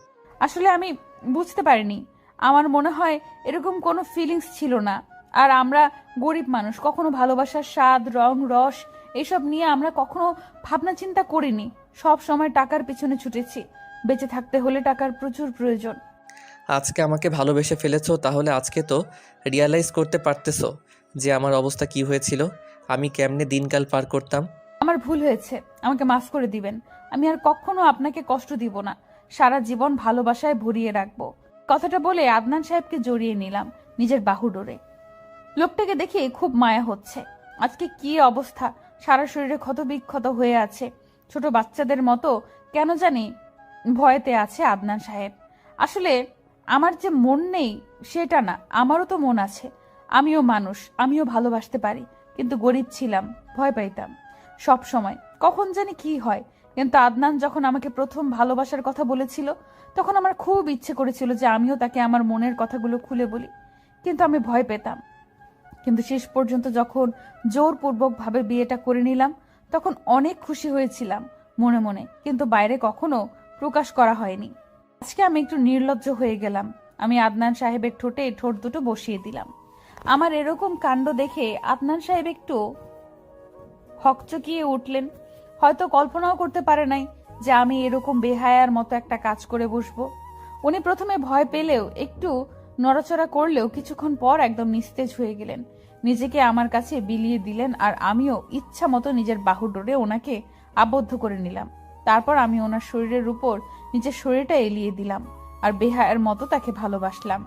আসলে আমি বুঝতে পারিনি। আমার মনে হয় এরকম কোনো ফিলিংস ছিল না। আর আমরা গরিব মানুষ, কখনো ভালোবাসার স্বাদ, রং, রস এসব নিয়ে আমরা কখনো ভাবনা চিন্তা করিনি। সব সময় টাকার পিছনে ছুটেছি। বেঁচে থাকতে হলে টাকার প্রচুর প্রয়োজন। আজকে আমাকে ভালোবেসে ফেলেছো, তাহলে আজকে তো রিয়ালাইজ করতে পারতেছো যে আমার অবস্থা কি হয়েছিল, আমি কেমনে দিনকাল পার করতাম। আমার ভুল হয়েছে, আমাকে মাফ করে দিবেন। আমি আর কখনো আপনাকে কষ্ট দিব না। সারা জীবন ভালোবাসায় ভরিয়ে রাখবো। কথাটা বলে আদনান সাহেবকে জড়িয়ে নিলাম নিজের বাহু ডোরে। লোকটাকে দেখে খুব মায়া হচ্ছে। আজকে কি অবস্থা, সারা শরীরে ক্ষত বিক্ষত হয়ে আছে। ছোট বাচ্চাদের মতো কেন জানি ভয়েতে আছে আদনান সাহেব। আসলে আমার যে মন নেই সেটা না, আমারও তো মন আছে। আমিও মানুষ, আমিও ভালোবাসতে পারি, কিন্তু গরিব ছিলাম, ভয় পাইতাম সব সময়, কখন জানি কি হয়। কিন্তু আদনান যখন আমাকে প্রথম ভালোবাসার কথা বলেছিল, তখন আমার খুব ইচ্ছে করেছিল যে আমিও তাকে আমার মনের কথাগুলো খুলে বলি, কিন্তু আমি ভয় পেতাম। কিন্তু শেষ পর্যন্ত যখন জোরপূর্বকভাবে বিয়েটা করে নিলাম, তখন অনেক খুশি হয়েছিলাম মনে মনে, কিন্তু বাইরে কখনো প্রকাশ করা হয়নি। আজকে আমি একটু নির্লজ্জ হয়ে গেলাম। আমি আদনান সাহেবের ঠোঁটে ঠোঁট দুটো বসিয়ে দিলাম। আমার এরকম কাণ্ড দেখে আদনান সাহেব একটু হকচকিয়ে উঠলেন। হয়তো কল্পনাও করতে পারে নাই যে আমি এরকম বেহায়ার মতো একটা কাজ করে বসবো। উনি প্রথমে ভয় পেলেও, একটু নড়াচড়া করলেও কিছুক্ষণ পর একদম নিস্তেজ হয়ে গেলেন। নিজেকে আমার কাছে বিলিয়ে দিলেন, আর আমিও ইচ্ছা মতো নিজের বাহু ডোরে ওনাকে আবদ্ধ করে নিলাম। তারপর আমি ওনার শরীরের উপর নিজের শরীরটা এলিয়ে দিলাম, আর বেহায়ার মতো তাকে ভালোবাসলাম।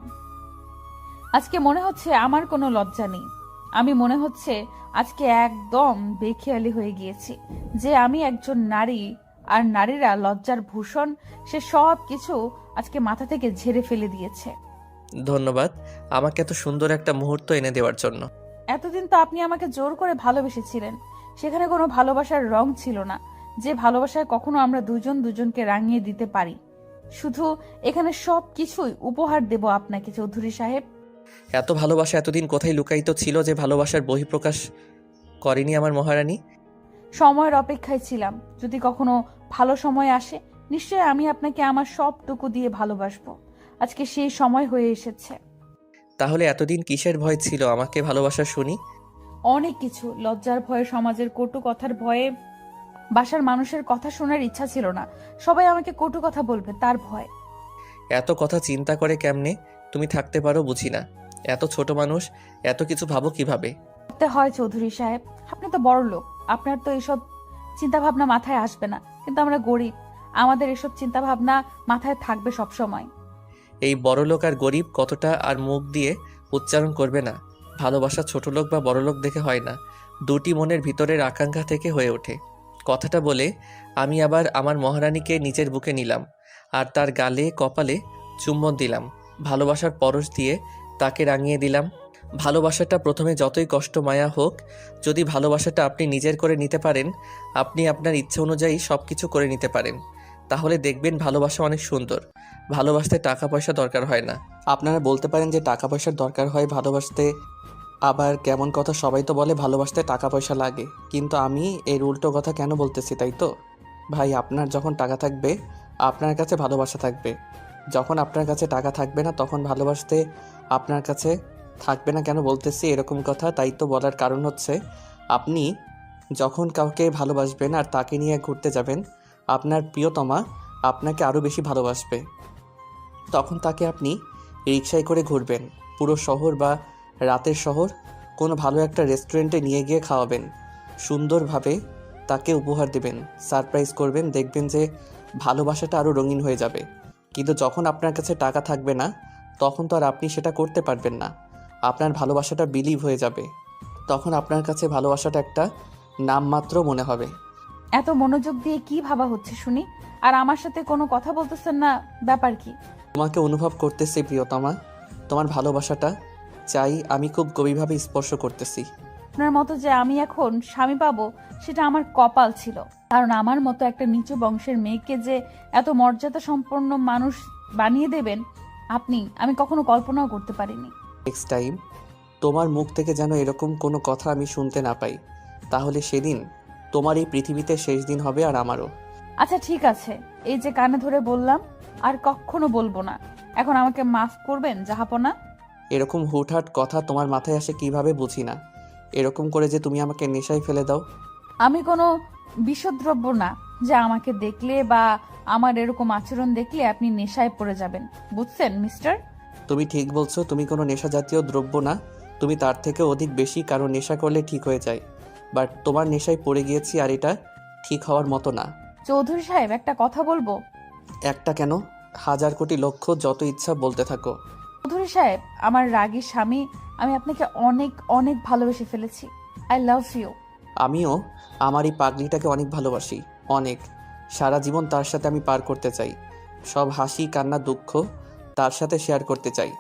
আজকে মনে হচ্ছে আমার কোনো লজ্জা নেই। আমি মনে হচ্ছে আজকে একদম বেখেয়ালি হয়ে গিয়েছি যে আমি একজন নারী, আর নারীরা লজ্জার ভূষণ, সে সব কিছু আজকে মাথা থেকে ঝেড়ে ফেলে দিয়েছে। ধন্যবাদ আমাকে এত সুন্দর একটা মুহূর্ত এনে দেওয়ার জন্য। এতদিন তো আপনি আমাকে জোর করে ভালোবেসেছিলেন, সেখানে কোনো ভালোবাসার রং ছিল না, যে ভালোবাসায় কখনো আমরা দুজন দুজনকে রাঙিয়ে দিতে পারি। শুধু এখানে সব কিছুই উপহার দেব আপনাকে চৌধুরী সাহেব। এত ভালোবাসা এতদিন কোথায় লুকায়িত ছিল যে ভালোবাসার বহিঃপ্রকাশ করেনি আমার মহারানী? সময়ের অপেক্ষায় ছিলাম, যদি কখনো ভালো সময় আসে নিশ্চয় আমি আপনাকে আমার সবটুকু দিয়ে ভালোবাসবো। আজকে সেই সময় হয়ে এসেছে। তাহলে এতদিন কিসের ভয় ছিল আমাকে ভালোবাসা শুনি? অনেক কিছু, লজ্জার ভয়ে, সমাজের কটু কথার ভয়ে, বাসার মানুষের কথা শোনার ইচ্ছা ছিল না, সবাই আমাকে কটু কথা বলবে তার ভয়। এত কথা চিন্তা করে কেমনে তুমি থাকতে পারো বুঝি না। এত ছোট মানুষ এত কিছু ভাবো কিভাবে? করতে হয় চৌধুরী সাহেব, আপনি তো বড় লোক, আপনার তো এসব চিন্তা ভাবনা মাথায় আসবে না, কিন্তু আমরা গরিব, আমাদের এসব চিন্তা ভাবনা মাথায় থাকবে সব সময়। এই বড়লোক আর গরিব কতটা আর মুখ দিয়ে উচ্চারণ করবে না, ভালোবাসা ছোটলোক বা বড়লোক দেখে হয় না, দুটি মনের ভিতরের আকাঙ্ক্ষা থেকে হয়ে ওঠে। কথাটা বলে আমি আবার আমার মহারানীকে নিজের বুকে নিলাম আর তার গালে কপালে চুম্বন দিলাম। ভালোবাসার পরশ দিয়ে তাকে রাঙিয়ে দিলাম। ভালোবাসাটা প্রথমে যতই কষ্ট মায়া হোক, যদি ভালোবাসাটা আপনি নিজের করে নিতে পারেন, আপনি আপনার ইচ্ছা অনুযায়ী সব কিছু করে নিতে পারেন, তাহলে দেখবেন ভালোবাসা অনেক সুন্দর। ভালোবাসতে টাকা পয়সা দরকার হয় না। আপনারা বলতে পারেন যে টাকা পয়সার দরকার হয় ভালোবাসতে, আবার কেমন কথা, সবাই তো বলে ভালোবাসতে টাকা পয়সা লাগে, কিন্তু আমি এর উল্টো কথা কেন বলতেছি তাই তো? ভাই, আপনার যখন টাকা থাকবে আপনার কাছে ভালোবাসা থাকবে, যখন আপনার কাছে টাকা থাকবে না তখন ভালোবাসতে আপনার কাছে থাকবে না। কেন বলতেছি এরকম কথা, তাই তো বলার কারণ হচ্ছে আপনি যখন কাউকে ভালোবাসবেন আর তাকে নিয়ে ঘুরতে যাবেন, আপনার প্রিয়তমা আপনাকে আরও বেশি ভালোবাসবে। তখন তাকে আপনি রিকশায় করে ঘুরবেন পুরো শহর বা রাতের শহর, কোনো ভালো একটা রেস্টুরেন্টে নিয়ে গিয়ে খাওয়াবেন, সুন্দরভাবে তাকে উপহার দেবেন, সারপ্রাইজ করবেন, দেখবেন যে ভালোবাসাটা আরও রঙিন হয়ে যাবে। কিন্তু যখন আপনার কাছে টাকা থাকবে না তখন তো আর আপনি সেটা করতে পারবেন না। আপনার ভালোবাসাটা বিলিভ হয়ে যাবে, তখন আপনার কাছে ভালোবাসাটা একটা নামমাত্র মনে হবে। এত মনোযোগ দিয়ে কি ভাবা হচ্ছে শুনি, আর আমার সাথে কোনো কথা বলতেছেন না, ব্যাপার কি? তোমাকে অনুভব করতেছি প্রিয়তমা, তোমার ভালোবাসাটা চাই আমি খুব গভীরভাবে স্পর্শ করতেছি। আপনার মতো যে আমি এখন স্বামী পাবো সেটা আমার কপাল ছিল, কারণ আমার মতো একটা নিচু বংশের মেয়েকে যে এত মর্যাদা সম্পন্ন মানুষ বানিয়ে দেবেন আমি কখনো কল্পনাও করতে পারিনি। নেক্সট টাইম তোমার মুখ থেকে যেন এরকম কোনো কথা আমি শুনতে না পাই, তাহলে সেদিন তোমার এই পৃথিবীতে শেষ দিন হবে আর আমারও। আচ্ছা ঠিক আছে, এই যে কানে ধরে বললাম আর কখনো বলবো না, এখন আমাকে মাফ করবেন জাহাপনা? এরকম হুটহাট কথা তোমার মাথায় আসে কিভাবে বুঝি না, এরকম করে যে তুমি আমাকে নেশায় ফেলে দাও। আমি কোনো বিষদ্রব্য না যে আমাকে দেখলে বা আমার এরকম আচরণ দেখলে আপনি নেশায় পড়ে যাবেন, বুঝছেন মিস্টার? তুমি ঠিক বলছো, তুমি কোনো নেশা জাতীয় দ্রব্য না, তুমি তার থেকে অধিক বেশি, কারণ নেশা করলে ঠিক হয়ে যায়, বাট তোমার নেশায় পড়ে গিয়েছি আর এটা ঠিক হওয়ার মতো না। চৌধুরী সাহেব একটা কথা বলবো? একটা কেন, হাজার কোটি লক্ষ, যত ইচ্ছা বলতে থাকো। চৌধুরী সাহেব, আমার রাগী স্বামী, আমি আপনাকে অনেক অনেক ভালোবেসে ফেলেছি। I love you. আমিও আমার এই পাগলিটাকে অনেক ভালোবাসি, অনেক। সারা জীবন তার সাথে আমি পার করতে চাই, সব হাসি কান্না দুঃখ তার সাথে শেয়ার করতে চাই।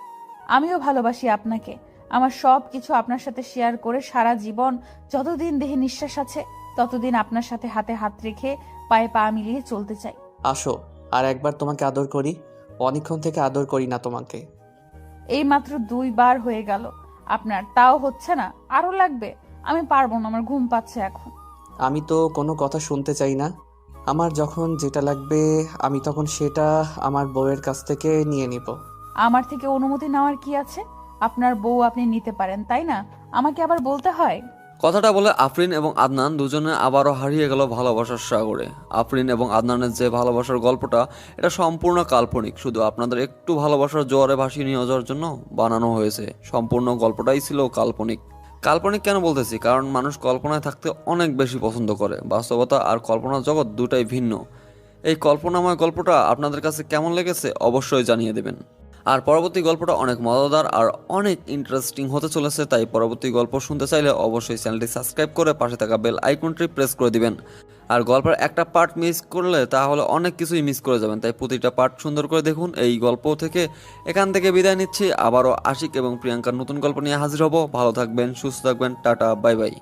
আমিও ভালোবাসি আপনাকে, আমার সব কিছু আপনার সাথে শেয়ার করে সারা জীবন, যতদিন দেহে নিঃশ্বাস আছে ততদিন আপনার সাথে হাতে হাত রেখে পায়ে পা মিলিয়ে চলতে চাই। আসো আর একবার তোমাকে আদর করি, অনেকক্ষণ থেকে আদর করি না তোমাকে। এই মাত্র 2 বার হয়ে গেল আপনার, তাও হচ্ছে না? আরো লাগবে? আমি পারবো না, আমার ঘুম পাচ্ছে এখন। আমি তো কোনো কথা শুনতে চাই না, আমার যখন যেটা লাগবে আমি তখন সেটা আমার বউয়ের কাছ থেকে নিয়ে নিব। আমার থেকে অনুমতি নেওয়ার কি আছে? আপনার বউ আপনি নিতে পারেন, তাই না? আমাকে আবার বলতে হয়? কথাটা বলে আফরিন এবং আদনান দুজনে আবারও হারিয়ে গেল ভালোবাসার সাগরে। আফরিন এবং আদনানের যে ভালোবাসার গল্পটা, এটা সম্পূর্ণ কাল্পনিক, শুধু আপনাদের একটু ভালোবাসার জোয়ারে ভাসিয়ে নিয়ে যাওয়ার জন্য বানানো হয়েছে। সম্পূর্ণ গল্পটাই ছিল কাল্পনিক। কাল্পনিক কেন বলতেছি, কারণ মানুষ কল্পনায় থাকতে অনেক বেশি পছন্দ করে। বাস্তবতা আর কল্পনার জগৎ দুটাই ভিন্ন। এই কল্পনাময় গল্পটা আপনাদের কাছে কেমন লেগেছে অবশ্যই জানিয়ে দেবেন। আর পরবর্তী গল্পটা অনেক মজাদার আর অনেক ইন্টারেস্টিং হতে চলেছে, তাই পরবর্তী গল্প শুনতে চাইলে অবশ্যই চ্যানেলটি সাবস্ক্রাইব করে পাশে থাকা বেল আইকনটি প্রেস করে দিবেন। আর গল্পের একটা পার্ট মিস করলে তাহলে অনেক কিছুই মিস করে যাবেন, তাই প্রতিটা পার্ট সুন্দর করে দেখুন। এই গল্প থেকে এখান থেকে বিদায় নিচ্ছি, আবারও আশিক এবং প্রিয়াঙ্কার নতুন গল্প নিয়ে হাজির হব। ভালো থাকবেন, সুস্থ থাকবেন, টাটা, বাই বাই।